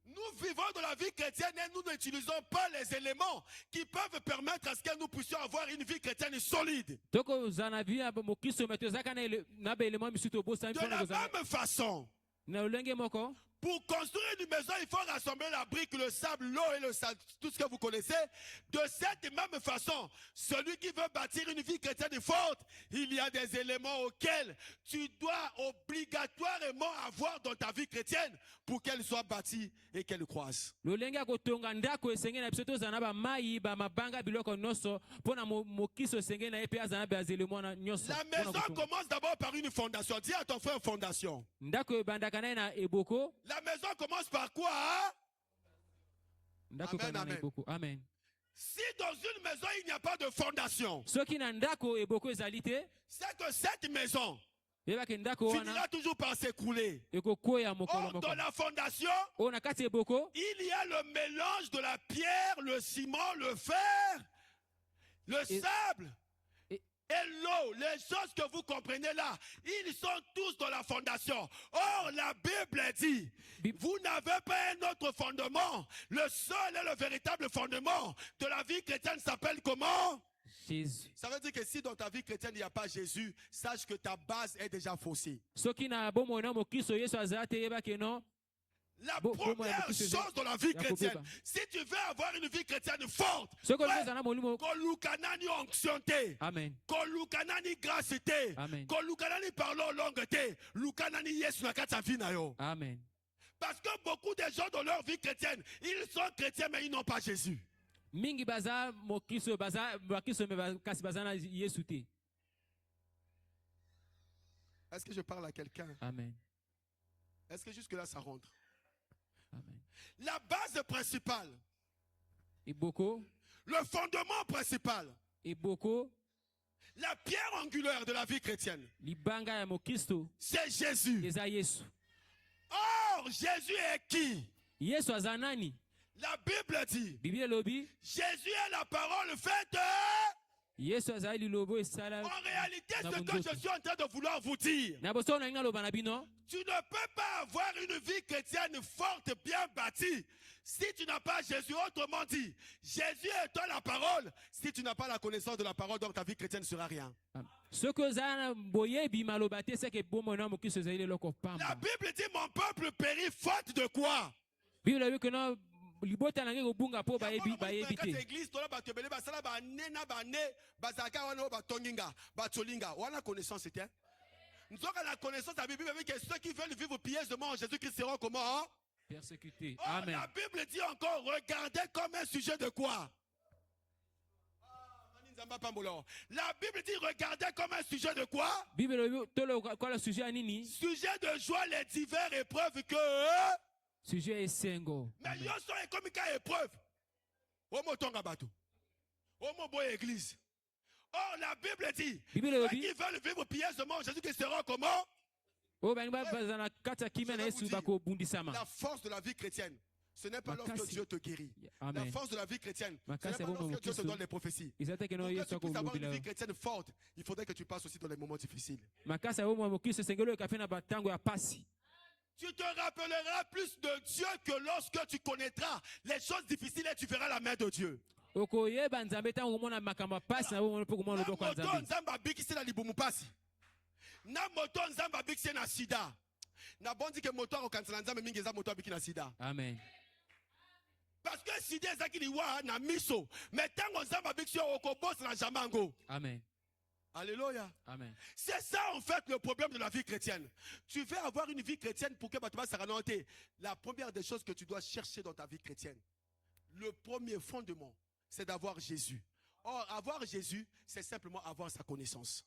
Nous vivons de la vie chrétienne et nous n'utilisons pas les éléments qui peuvent permettre à ce que nous puissions avoir une vie chrétienne solide. De la même façon, pour construire une maison, il faut rassembler la brique, le sable, l'eau et le sable, tout ce que vous connaissez. De cette même façon, celui qui veut bâtir une vie chrétienne forte, il y a des éléments auxquels tu dois obligatoirement avoir dans ta vie chrétienne pour qu'elle soit bâtie et qu'elle croisse. La maison commence d'abord par une fondation. Dis à ton frère fondation. La maison commence par quoi? Hein? Amen, amen. Amen. Si dans une maison il n'y a pas de fondation, c'est que cette maison finira toujours par s'écrouler. Or, dans la fondation, il y a le mélange de la pierre, le ciment, le fer, le sable et l'eau. Les choses que vous comprenez là, ils sont tous dans la fondation. Or, la Bible dit, vous n'avez pas un autre fondement. Le seul et le véritable fondement de la vie chrétienne s'appelle comment? Jésus. Ça veut dire que si dans ta vie chrétienne il n'y a pas Jésus, sache que ta base est déjà faussée. La première chose dans la vie chrétienne, si tu veux avoir une vie chrétienne forte, kolukanani onctionté, kolukanani gracité, kolukanani parlons langue, lukanani yesu na kati ya vie na yo. Amen. Parce que beaucoup de gens dans leur vie chrétienne, ils sont chrétiens mais ils n'ont pas Jésus. Mingi baza mokiso baza me kasi bazana Yesu te. Est-ce que je parle à quelqu'un? Amen. Est-ce que jusque là ça rentre? Amen. La base principale. Et beaucoup. Le fondement principal. Et beaucoup. La pierre angulaire de la vie chrétienne. Libanga ya mokisto. C'est Jésus. Eza Yesu. Or Jésus est qui? Yesu azanani. La Bible dit, Jésus est la parole faite. En réalité, ce que je suis en train de vouloir vous dire, tu ne peux pas avoir une vie chrétienne forte, bien bâtie, si tu n'as pas Jésus. Autrement dit, Jésus est toi la parole. Si tu n'as pas la connaissance de la parole, donc ta vie chrétienne ne sera rien. La Bible dit, mon peuple périt faute de quoi? Libota nange obunga po ba ebi église tola ba tebele ba sala ba nena ba ne ba zaka wana ba tonginga ba tolinga wana connaissance c'était. Nous avons la connaissance de la Bible avec ceux qui veulent vivre pieusement en Jésus-Christ seront comment? Persécutés. Amen. La Bible dit encore, regardez comme un sujet de quoi? La Bible dit, regardez comme un sujet de quoi? Sujet de joie les diverses épreuves que... Sujet est single. Mais yo sont comme une épreuve. Omo tonga bato. Omo boy église. Or la Bible dit, ceux qui veulent vivre pieusement, Jésus qui sera comment? La force de la vie chrétienne, ce n'est pas lorsque Dieu te guérit. La force de la vie chrétienne, ce n'est pas lorsque Dieu te donne les prophéties. Pour que tu puisses avoir une vie chrétienne forte, il faudrait que tu passes aussi dans les moments difficiles. Tu te rappelleras plus de Dieu que lorsque tu connaîtras les choses difficiles et tu verras la main de Dieu. Amen. Parce que sida ezaki liwa na miso, mais tango nzamba bikisi okobos na jamango. Amen. Alléluia. Amen. C'est ça en fait le problème de la vie chrétienne. Tu veux avoir une vie chrétienne pour que tu puisses. La première des choses que tu dois chercher dans ta vie chrétienne, le premier fondement, c'est d'avoir Jésus. Or, avoir Jésus, c'est simplement avoir sa connaissance.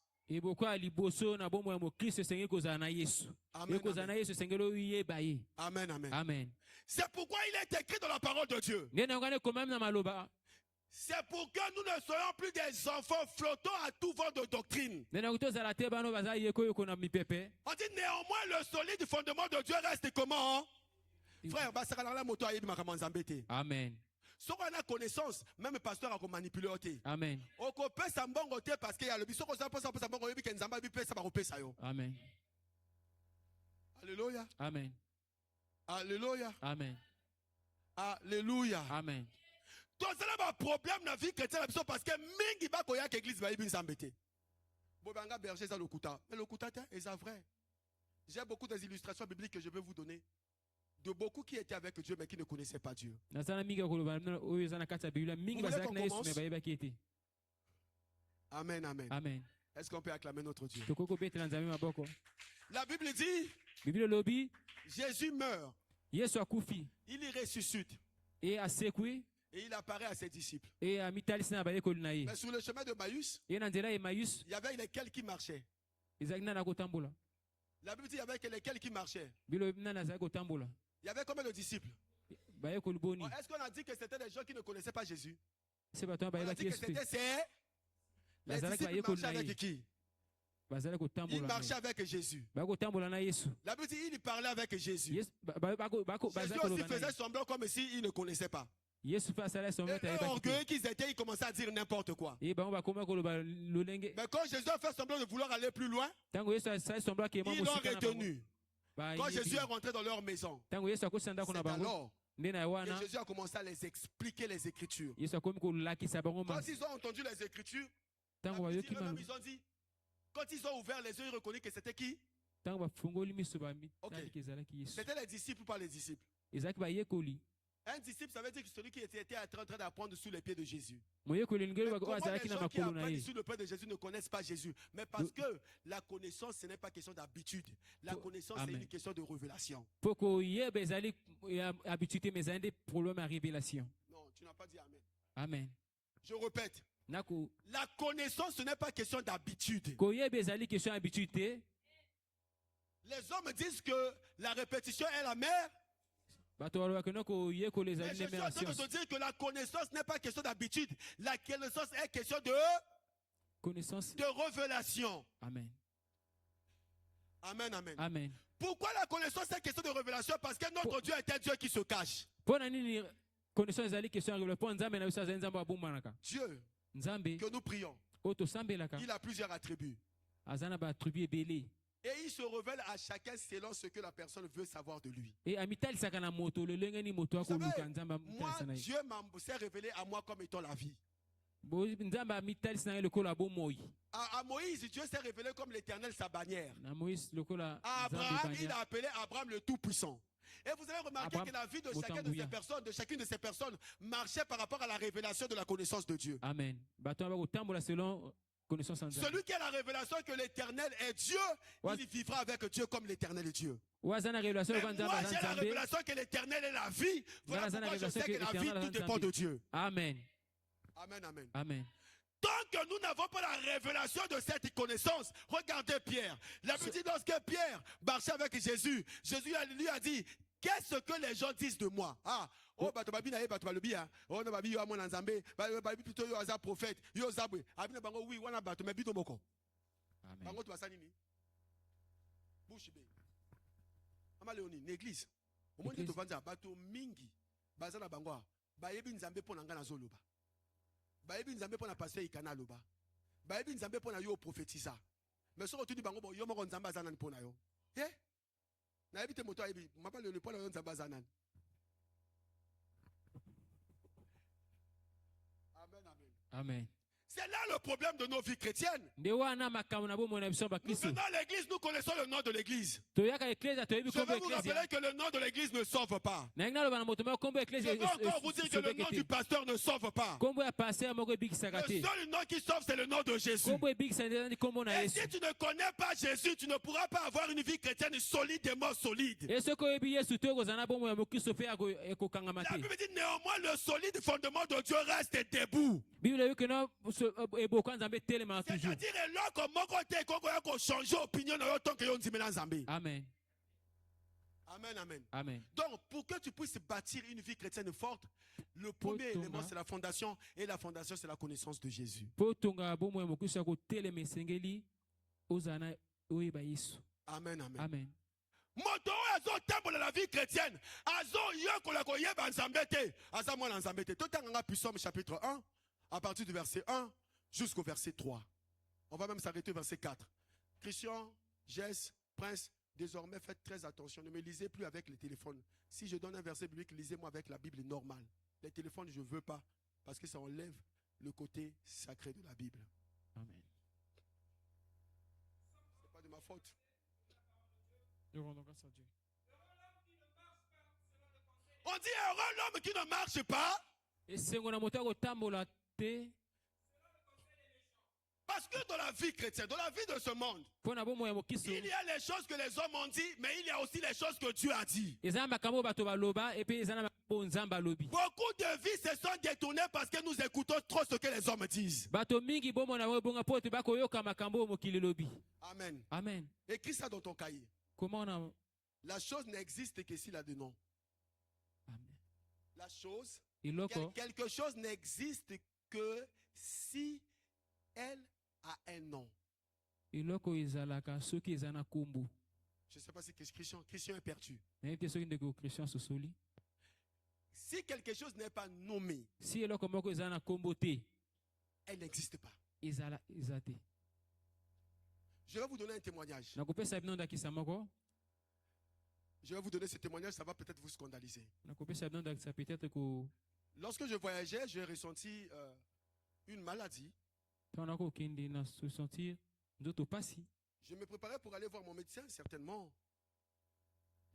Amen, amen. Amen. C'est pourquoi il est écrit dans la parole de Dieu. C'est pour que nous ne soyons plus des enfants flottants à tout vent de doctrine. On dit néanmoins le solide fondement de Dieu reste comment? Frère, Amen. Si on a connaissance, même le pasteur a manipulé. Amen. Parce qu'il y a le Amen. Alléluia. Amen. Alléluia. Amen. Alléluia. Amen. Donc c'est là un problème dans la vie chrétienne parce que mingi ba koya que l'église va bien s'embêter. Bobanga berger ça le kuta, mais le kuta est vrai. J'ai beaucoup des illustrations bibliques que je vais vous donner de beaucoup qui étaient avec Dieu mais qui ne connaissaient pas Dieu. Amen, amen. Amen. Est-ce qu'on peut acclamer notre Dieu? La Bible dit, Jésus meurt. Il ressuscite. Et il apparaît à ses disciples. Mais sur le chemin de Maïus, il y avait lesquels qui marchaient. La Bible dit qu'il y avait lesquels qui marchaient. Il y avait combien de disciples? Est-ce qu'on a dit que c'était des gens qui ne connaissaient pas Jésus? On a dit que c'était les disciples marchaient avec qui? Il marchait avec Jésus. La Bible dit qu'il parlait avec Jésus. Jésus aussi faisait semblant comme s'il ne connaissait pas. Et orgueilleux qu'ils étaient, ils commençaient à dire n'importe quoi. Mais quand Jésus a fait semblant de vouloir aller plus loin, ils l'ont retenu. Quand Jésus est rentré dans leur maison, c'est alors que Jésus a commencé à les expliquer les Écritures. Quand ils ont entendu les Écritures, ils ont dit, quand ils ont ouvert les yeux, ils reconnaissent que c'était qui? Okay. C'était les disciples ou pas les disciples? Un disciple, ça veut dire que celui qui était en train d'apprendre sous les pieds de Jésus. Mais comment les gens qui apprennent sous le pied de Jésus ne connaissent pas Jésus? Mais parce que la connaissance, ce n'est pas question d'habitude. La connaissance, c'est une question de révélation. Non, tu n'as pas dit Amen. Amen. Je répète. La connaissance, ce n'est pas question d'habitude. Les hommes disent que la répétition est la mère. Mais je suis en train de dire que la connaissance n'est pas question d'habitude. La connaissance est question de révélation. Amen. Amen, amen. Amen. Pourquoi la connaissance est question de révélation? Parce que notre Dieu est un Dieu qui se cache. Dieu que nous prions, il a plusieurs attributs. Et il se révèle à chacun selon ce que la personne veut savoir de lui. Vous savez, moi, Dieu s'est révélé à moi comme étant la vie. À Moïse, Dieu s'est révélé comme l'Éternel, sa bannière. À Abraham, il a appelé Abraham le Tout-Puissant. Et vous avez remarqué que la vie de chacune de ces personnes marchait par rapport à la révélation de la connaissance de Dieu. Amen. Celui qui a la révélation que l'Éternel est Dieu, il vivra avec Dieu comme l'Éternel est Dieu. Moi, j'ai la révélation que l'Éternel est la vie. Voilà pourquoi je sais que la vie, tout dépend de Dieu. Amen. Amen, amen. Amen. Tant que nous n'avons pas la révélation de cette connaissance, regardez Pierre. La Bible dit lorsque Pierre marchait avec Jésus, Jésus lui a dit, qu'est-ce que les gens disent de moi? Ah, oh, batobabi na ye batobalobi hein. Oh, na babi yo amona nzambe, babi plutôt yo aza prophète, yo zabwe. Abina bango oui, wana bato me bito moko. Amen. Bango tu asani ni? Bouchibe. Ama leoni, l'église. Au moins tu vanza bato mingi. Bazana bango. Bayebi nzambe pona ngana zoloba. Bayebi nzambe pona pasteur ikana loba. Bayebi nzambe pona yo prophétisa. Mais so tu dis bango yo moko nzambe azana pona yo. Eh? Na ebite moto ayebi, mapa le pona yo nzambe azana. Amen, amen. Amen. C'est là le problème de nos vies chrétiennes. Nous venons à l'église, nous connaissons le nom de l'église. Je vais vous rappeler que le nom de l'église ne sauve pas. Je vais encore vous dire que le nom du pasteur ne sauve pas. Le seul nom qui sauve, c'est le nom de Jésus. Et si tu ne connais pas Jésus, tu ne pourras pas avoir une vie chrétienne solidement solide. La Bible dit néanmoins le solide fondement de Dieu reste debout. C'est-à-dire, Amen. Amen, amen. Amen. Donc, pour que tu puisses bâtir une vie chrétienne forte, le premier élément, c'est la fondation. Et la fondation, c'est la connaissance de Jésus. Amen, amen. Amen. Moto azo temple la vie chrétienne. Azo yokola koyeba nzambe te. Aza mwana nzambe te. Totanga Psaume chapitre 1. À partir du verset 1 jusqu'au verset 3. On va même s'arrêter au verset 4. Christian, Jess, Prince, désormais faites très attention. Ne me lisez plus avec les téléphones. Si je donne un verset biblique, lisez-moi avec la Bible normale. Les téléphones, je ne veux pas. Parce que ça enlève le côté sacré de la Bible. Amen. Ce n'est pas de ma faute. Nous rendons grâce à Dieu. On dit heureux l'homme qui ne marche pas. Et c'est mon amour tambola. Parce que dans la vie chrétienne, dans la vie de ce monde, il y a les choses que les hommes ont dit, mais il y a aussi les choses que Dieu a dit. Beaucoup de vies se sont détournées parce que nous écoutons trop ce que les hommes disent. Amen. Amen. Écris ça dans ton cahier. Comment on a... La chose n'existe que s'il a des noms. La chose, quelque chose n'existe que si elle a un nom. Je ne sais pas si Christian est perdu. Si quelque chose n'est pas nommé, elle n'existe pas. Je vais vous donner un témoignage. Je vais vous donner ce témoignage, ça va peut-être vous scandaliser. Lorsque je voyageais, j'ai ressenti une maladie. Je me préparais pour aller voir mon médecin, certainement.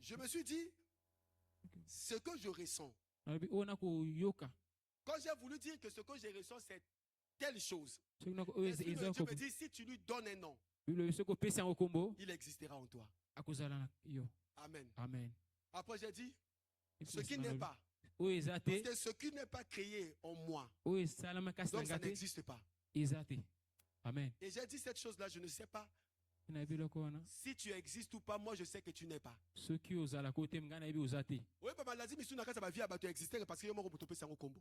Je me suis dit, ce que je ressens. Quand j'ai voulu dire que ce que je ressens, c'est telle chose, Dieu me dit, si tu lui donnes un nom, il existera en toi. Amen. Amen. Après, j'ai dit, ce qui n'est pas. Parce que ce qui n'est pas créé en moi, donc ça n'existe pas. Amen. Et j'ai dit cette chose-là, je ne sais pas si tu existes ou pas, moi je sais que tu n'es pas. Oui, papa l'a dit, mais si tu n'as vie à exister parce que moi je suis combo.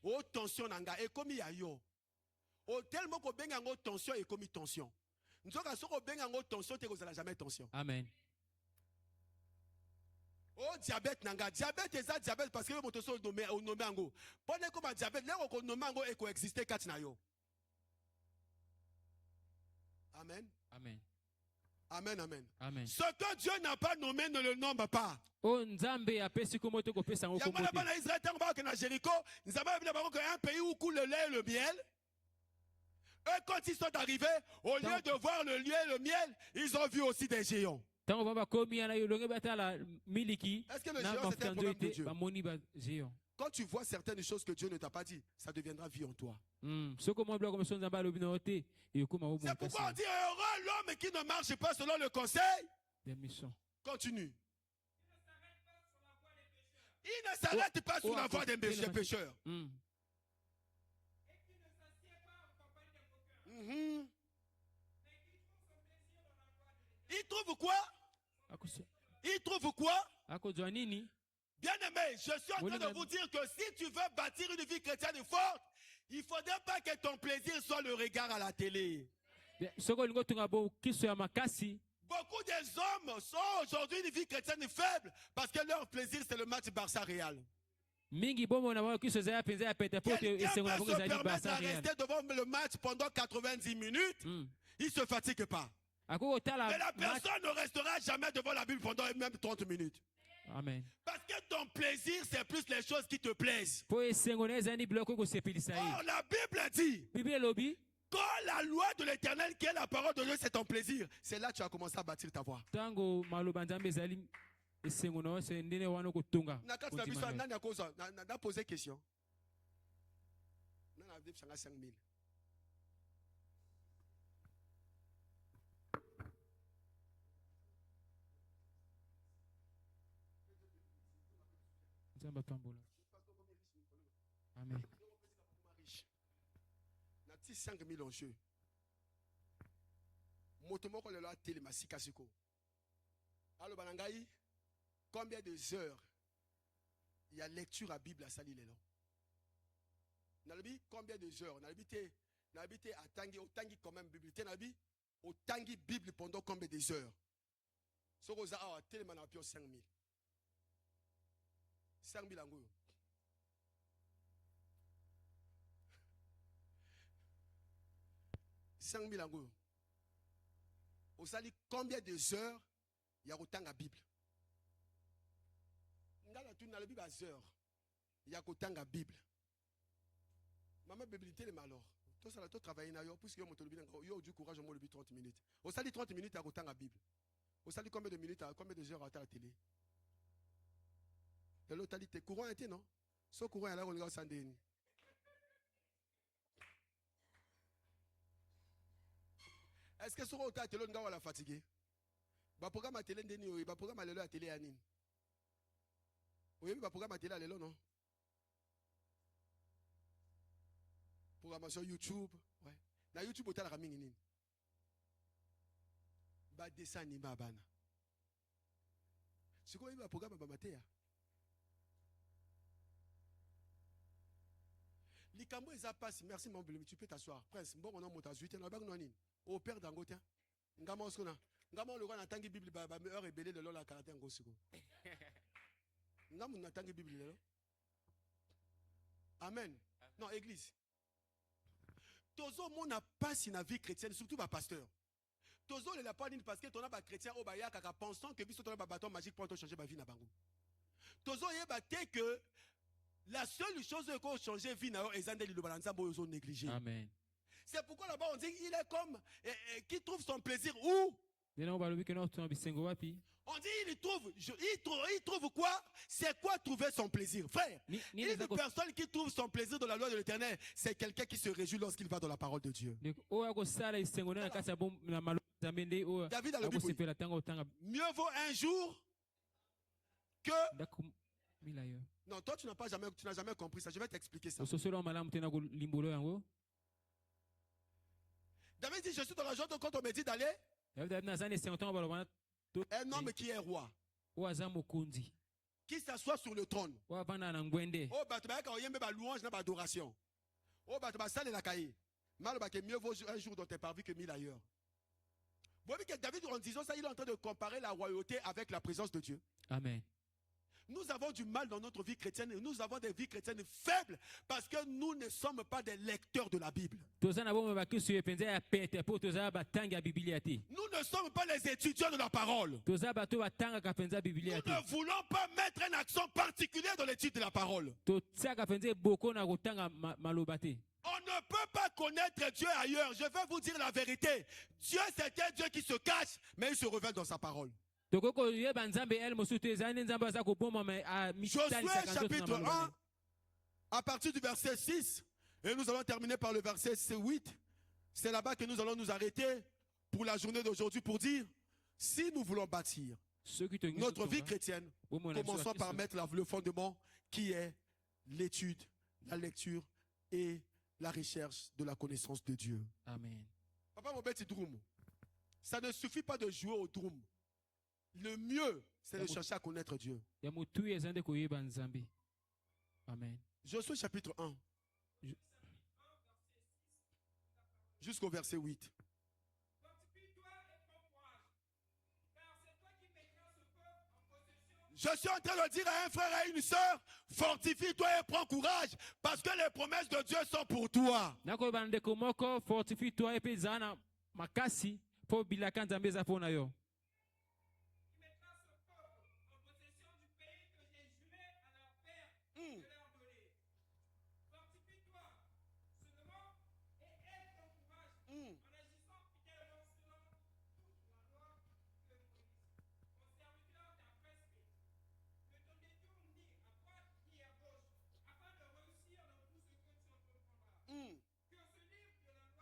Oh, tension nanga, et comme il y a yo. Oh, tellement que ben en tension et comme tension. Nous sommes en ben en tension, tu n'as jamais tension. Amen. Oh, diabète nanga, diabète est ça diabète parce que le moto sont nommé ango. Pendant que diabète, là on nomme ango et coexister quatre na yo. Amen. Amen. Amen, amen. Amen. Ce que Dieu n'a pas nommé ne le nomme pas. Il y a Israël, dans Jéricho, nous avons un pays où coule le lait et le miel. Et quand ils sont arrivés, au lieu de voir le lait et le miel, ils ont vu aussi des géants. Est-ce que le géant c'était un problème de Dieu? Quand tu vois certaines choses que Dieu ne t'a pas dit, ça deviendra vie en toi. C'est pourquoi on dit heureux l'homme qui ne marche pas selon le conseil. Continue. Il ne s'arrête pas sur la voie des pécheurs. Il trouve quoi? Il trouve quoi? Bien-aimé, je suis en train de vous dire que si tu veux bâtir une vie chrétienne forte, il ne faudrait pas que ton plaisir soit le regard à la télé. Beaucoup des hommes sont aujourd'hui une vie chrétienne faible parce que leur plaisir c'est le match Barça-Real. Quelqu'un peut se permettre de rester devant le match pendant 90 minutes, il ne se fatigue pas. Mais la personne ne restera jamais devant la Bible pendant même 30 minutes. Amen. Parce que ton plaisir, c'est plus les choses qui te plaisent. Or, la Bible dit, quand la loi de l'Éternel, qui est la parole de Dieu, c'est ton plaisir, c'est là que tu as commencé à bâtir ta voix. N'a posé question. N'a 5 000. Amen. 5 000 en jeu. Alors, combien de heures il y a lecture à Bible à Sali Lelo? Combien de heures? N'habité à Tangi, au Tangi quand même Bible. Au Tangi Bible pendant combien de heures? Ce que vous avez tellement 5 000. 5 000 angos. Au sali combien de heures il y a autant à Bible? Ngala tu na la Bible à heures. Il y a autant à Bible. Maman biblité les malheurs. Tout ça là tout travailler na yo puisque yo yo du courage moi le 30 minutes. Au sali 30 minutes à autant à Bible. Au sali combien de minutes combien de heures à la télé? De l'autorité courant était non? Ce courant là on regarde Sandéni. Est-ce que ce qu'on a télé on va fatigué? Bah programme à télé ndeni bah programme à la télé anine. Oui, bah programme à télé à non? Programmation YouTube, ouais. Na YouTube au la ramingi nini. Bah dessin animé bana. C'est quoi il va programme à matéa? Likambo eza passe. Merci mon bébé, tu peux t'asseoir. Prince, bon on a monté à 8 ans, on a au père d'Angote. Ngama oskona. Ngama le roi n'atangi Bible ba heure et belé de l'eau la caractère ngosiko. Ngama n'atangi Bible là. Amen. Non, église. Tozo mon n'a pas si na vie chrétienne, surtout ba pasteur. Tozo le la pas dit parce que ton a ba chrétien au baya kaka pensant que biso ton a ba bâton magique pour changer ma vie na bango. Tozo yeba que la seule chose qu'on changer vie na yo ezande li lo balanza bo yo négligé. Amen. C'est pourquoi là-bas on dit il est comme qui trouve son plaisir où? On dit il trouve quoi? C'est quoi trouver son plaisir? Frère, une personne qui trouve son plaisir dans la loi de l'Éternel, c'est quelqu'un qui se réjouit lorsqu'il va dans la parole de Dieu. David a le Bible. Mieux vaut un jour que... Non, toi tu n'as jamais compris ça. Je vais t'expliquer ça. David dit, je suis dans la joie quand on me dit d'aller. Un homme qui est roi, qui s'assoit sur le trône. Oh, louange, adoration. Oh, mieux vaut un jour dans tes parvis que 1000 ailleurs. Vous voyez que David, en disant ça, il est en train de comparer la royauté avec la présence de Dieu. Amen. Nous avons du mal dans notre vie chrétienne et nous avons des vies chrétiennes faibles parce que nous ne sommes pas des lecteurs de la Bible. Nous ne sommes pas les étudiants de la parole. Nous ne voulons pas mettre un accent particulier dans l'étude de la parole. On ne peut pas connaître Dieu ailleurs. Je vais vous dire la vérité. Dieu, c'est un Dieu qui se cache, mais il se révèle dans sa parole. Josué chapitre 1, à partir du verset 6, et nous allons terminer par le verset 8. C'est là-bas que nous allons nous arrêter pour la journée d'aujourd'hui pour dire, si nous voulons bâtir notre vie chrétienne, commençons par mettre le fondement qui est l'étude, la lecture et la recherche de la connaissance de Dieu. Amen. Papa Mobeti Drum, ça ne suffit pas de jouer au drum. Le mieux, c'est de chercher à connaître Dieu. Amen. Josué chapitre 1. Jusqu'au verset 8. Je suis en train de dire à un frère et à une soeur, fortifie-toi et prends courage, parce que les promesses de Dieu sont pour toi. Fortifie-toi et makasi pour bilaka nzambe za pona yo.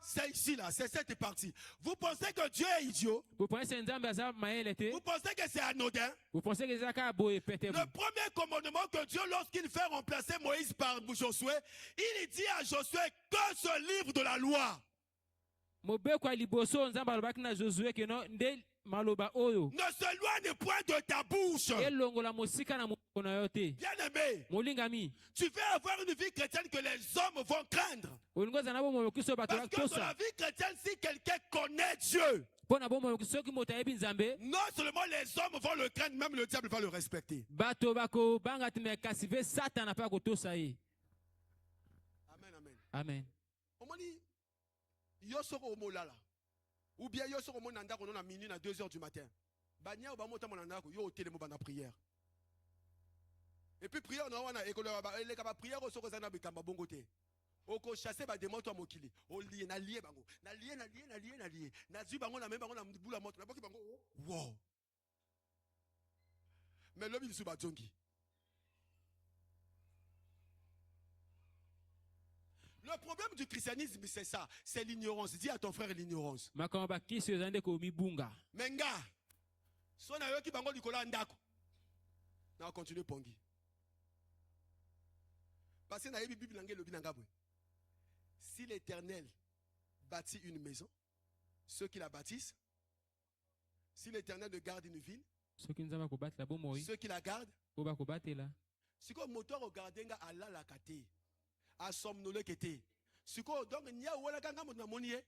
C'est ici là, c'est cette partie. Vous pensez que Dieu est idiot? Vous pensez que c'est anodin? Vous pensez que le premier commandement que Dieu, lorsqu'il fait remplacer Moïse par Josué, il dit à Josué que ce livre de la loi ne s'éloigne point de ta bouche. Bien-aimé, tu veux avoir une vie chrétienne que les hommes vont craindre. Parce que dans la vie chrétienne, si quelqu'un connaît Dieu, non seulement les hommes vont le craindre, même le diable va le respecter. Amen, amen. Amen. Ou bien yo soko monanda ko na minuit à 2h du matin. Banya ba mota monanda ko yo hôtel mo bana prière. Et puis prière na wana ekolo ba ele ka ba prière o soko zana bikamba bongo te. Oko chasser ba démon to mokili. O lié na lié bango. Na lié. Na zu bango na même bango na mbula moto. Na boki bango. Wow. Mais le bisu ba jongi. Le problème du christianisme, c'est ça. C'est l'ignorance. Dis à ton frère l'ignorance. Menga. So na yo ki bango likola ndako. Na continue pongi. Parce que na yebi Bible ngé lobi nanga bwe. Si l'Éternel bâtit une maison, ceux qui la bâtissent, si l'Éternel ne garde une ville, ceux qui la gardent, si comme moteur au gardenga ala la kate. asomnole kete. Siko donc nyau wala kanga mona monie.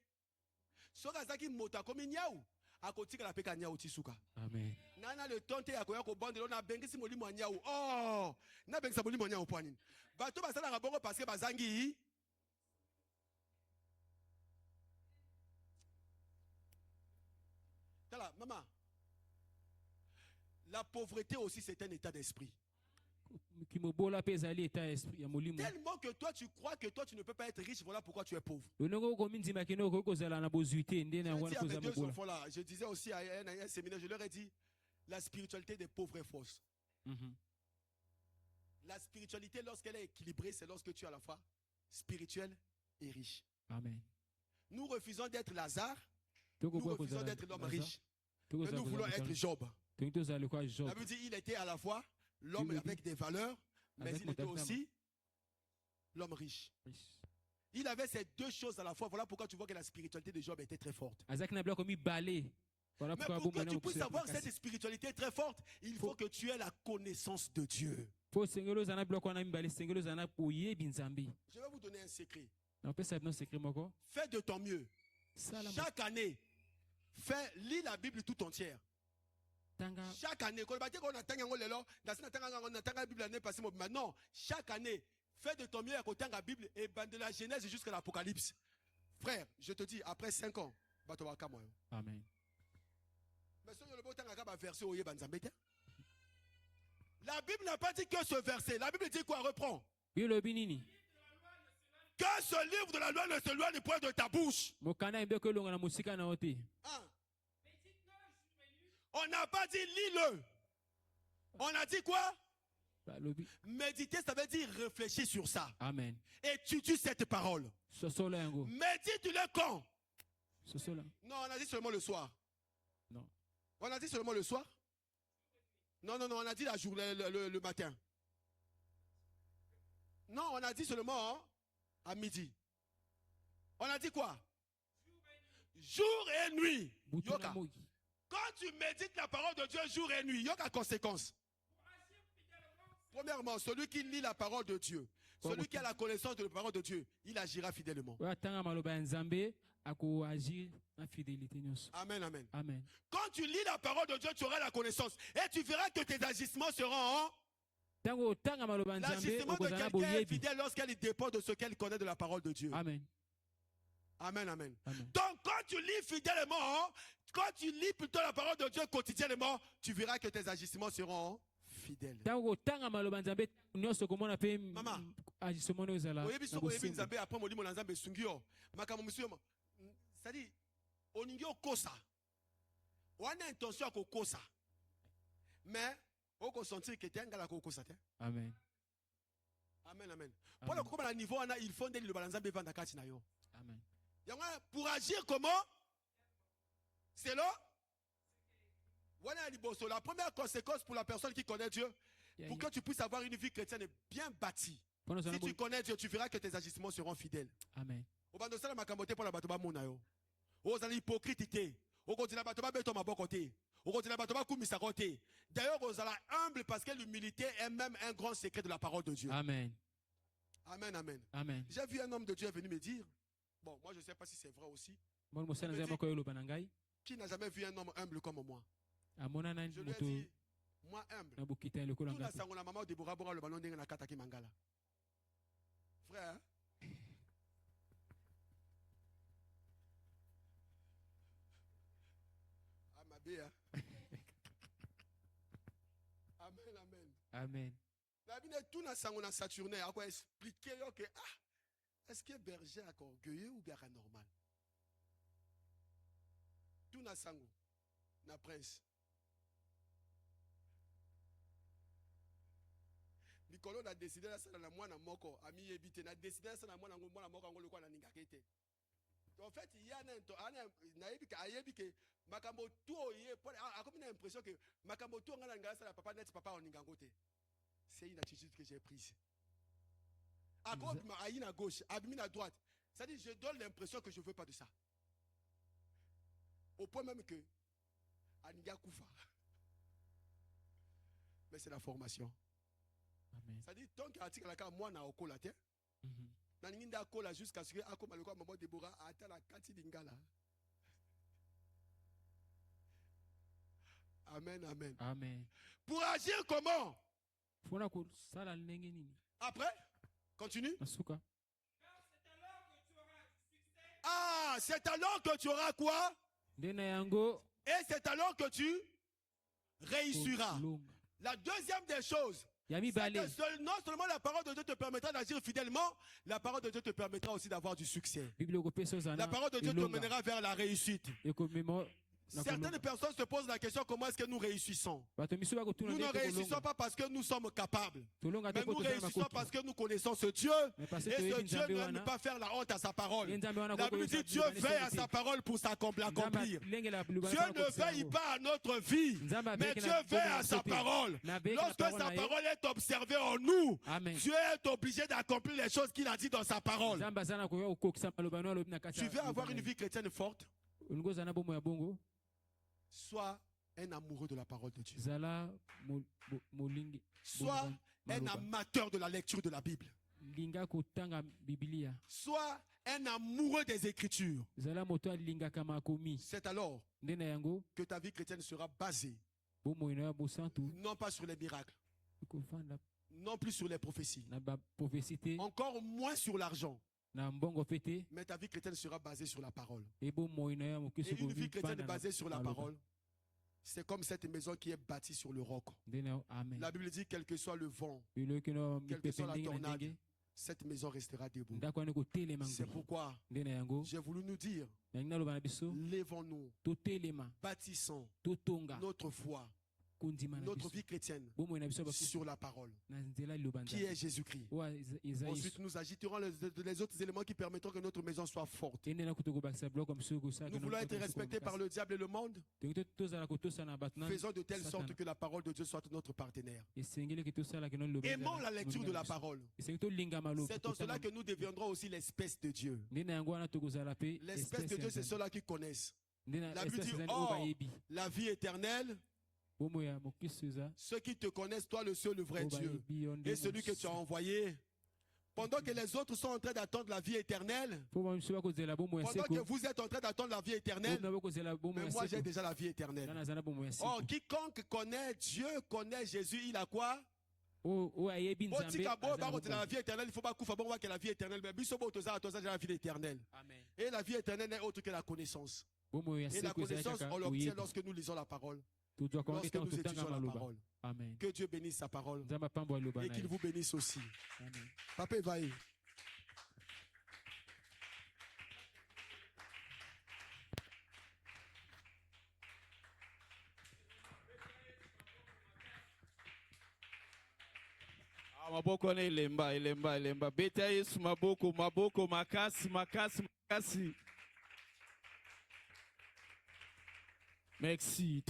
Soka zaki mota komi nyau. Akotika la peka nyau tisuka. Amen. Nana le tonte ya koya ko bande na bengisi molimo nyau. Oh, na bengisa molimo nyau poani. Bato basala rabongo parce que bazangi. Tala, maman. La pauvreté aussi c'est un état d'esprit. Tellement que toi tu crois que toi tu ne peux pas être riche, voilà pourquoi tu es pauvre. Je disais aussi à un séminaire, je leur ai dit, la spiritualité des pauvres est fausse. La spiritualité, lorsqu'elle est équilibrée, c'est lorsque tu es à la fois spirituel et riche. Amen. Nous refusons d'être Lazare, nous refusons d'être l'homme riche, mais nous voulons être Job. La Bible dit il était à la fois l'homme avec des valeurs, mais il était aussi l'homme riche. Il avait ces deux choses à la fois. Voilà pourquoi tu vois que la spiritualité de Job était très forte. Mais pour que tu puisses avoir cette spiritualité très forte, il faut que tu aies la connaissance de Dieu. Je vais vous donner un secret. Fais de ton mieux. Chaque année, lis la Bible tout entière. Chaque année, non, chaque année, fais de ton mieux à côté de la Bible et de la Genèse jusqu'à l'Apocalypse. Frère, je te dis, après 5 ans, Amen. La Bible n'a pas dit que ce verset. La Bible dit quoi? Reprends. Que ce livre de la loi ne se loigne point de ta bouche. On n'a pas dit lis-le. On a dit quoi? Méditer, ça veut dire réfléchir sur ça. Amen. Étudie cette parole. Médite-le quand? Non, on a dit seulement le soir. Non. On a dit seulement le soir? Non, on a dit la journée, le matin. Non, on a dit seulement à midi. On a dit quoi? Jour et nuit. Yoka. Quand tu médites la parole de Dieu jour et nuit, il y a une conséquence. Premièrement, celui qui lit la parole de Dieu, celui qui a la connaissance de la parole de Dieu, il agira fidèlement. Amen, amen. Amen. Quand tu lis la parole de Dieu, tu auras la connaissance. Et tu verras que tes agissements seront... L'agissement de quelqu'un est fidèle lorsqu'elle dépend de ce qu'elle connaît de la parole de Dieu. Amen. Amen, amen. Donc, quand tu lis fidèlement, quand tu lis plutôt la parole de Dieu quotidiennement, tu verras que tes agissements seront fidèles. Maman, c'est-à-dire, on y a kosa. On a intention à kosa. Mais, on peut sentir que tu es un gars qui kosa. Amen. Amen, amen. Pour le coup, à niveau, il faut que le balanzambe vende kati na yo. Amen. Pour agir comment? C'est là. Voilà la première conséquence pour la personne qui connaît Dieu, pour que tu puisses avoir une vie chrétienne bien bâtie. Si tu connais Dieu, tu verras que tes agissements seront fidèles. Amen. D'ailleurs, vous allez humble parce que l'humilité est même un grand secret de la parole de Dieu. Amen. Amen, amen. Amen. J'ai vu un homme de Dieu venir me dire, bon, moi je ne sais pas si c'est vrai aussi, qui n'a jamais vu un homme humble comme moi. Je lui ai dit, moi humble. Frère, hein? Amen, amen. Amen. La Bible tout na sango na Saturne a quoi expliquer que est-ce que berger est orgueilleux ou bien anormal? Tout na sango na prince. Nicolo a décidé de ça na mwana moko ami yebite na décidé ça na mwana moko ngolo kwa na ningakete. En fait, il y a un makambo tout a comme une impression que makambo tout ngala ngala ça papa net papa oningangote. C'est une attitude que j'ai prise. À gauche, à droite. C'est-à-dire, je donne l'impression que je ne veux pas de ça. Au point même que Aniga Koufa. Mais c'est la formation. C'est-à-dire, tant qu'il y a un moi, na okolaté. jusqu'à ce que maman Déborah atteint la Kati Lingala. Amen, amen. Amen. Pour agir comment? Après, continue. Ah, c'est alors que tu auras quoi? Et c'est alors que tu réussiras. La deuxième des choses, c'est que non seulement la parole de Dieu te permettra d'agir fidèlement, la parole de Dieu te permettra aussi d'avoir du succès. La parole de Dieu te mènera vers la réussite. Certaines personnes se posent la question, comment est-ce que nous réussissons? Nous ne réussissons pas parce que nous sommes capables, mais nous réussissons parce que nous connaissons ce Dieu, et ce Dieu n'aime pas faire la honte à sa parole. La Bible dit Dieu veille à sa parole pour l'accomplir. Dieu ne veille pas à notre vie, mais Dieu veille à sa parole. Lorsque sa parole est observée en nous, Dieu est obligé d'accomplir les choses qu'il a dit dans sa parole. Tu veux avoir une vie chrétienne forte? Sois un amoureux de la parole de Dieu. Sois un amateur de la lecture de la Bible. Sois un amoureux des Écritures. C'est alors que ta vie chrétienne sera basée non pas sur les miracles, non plus sur les prophéties, encore moins sur l'argent. Mais ta vie chrétienne sera basée sur la parole. Et une vie chrétienne basée sur la parole, c'est comme cette maison qui est bâtie sur le roc. La Bible dit, quel que soit le vent, quelle que soit la tornade, cette maison restera debout. C'est pourquoi j'ai voulu nous dire, lèvons-nous, bâtissons notre foi, notre vie chrétienne sur la parole qui est Jésus-Christ. Ensuite nous agiterons les autres éléments qui permettront que notre maison soit forte. Nous voulons être respectés par le diable et le monde. Faisons de telle sorte que la parole de Dieu soit notre partenaire. Aimons la lecture de la parole. C'est en cela que nous deviendrons aussi l'espèce de Dieu. L'espèce de Dieu, c'est ceux-là qui connaissent. La Bible dit, oh, la vie éternelle, ceux qui te connaissent, toi le seul, le vrai Dieu, et celui que tu as envoyé. Pendant que les autres sont en train d'attendre la vie éternelle, pendant que vous êtes en train d'attendre la vie éternelle, mais moi j'ai déjà la vie éternelle. Oh, quiconque connaît Dieu, connaît Jésus, il a quoi? La vie éternelle, il faut pas que la vie éternelle, mais la vie éternelle. Et la vie éternelle n'est autre que la connaissance. Et la connaissance, on l'obtient lorsque nous lisons la parole. Lorsque nous étudions la parole. Amen. Que Dieu bénisse sa parole et qu'il vous bénisse aussi. Amen. Papa Vaï. Maboko na ilemba. Beta Yesu maboko makasi. Merci.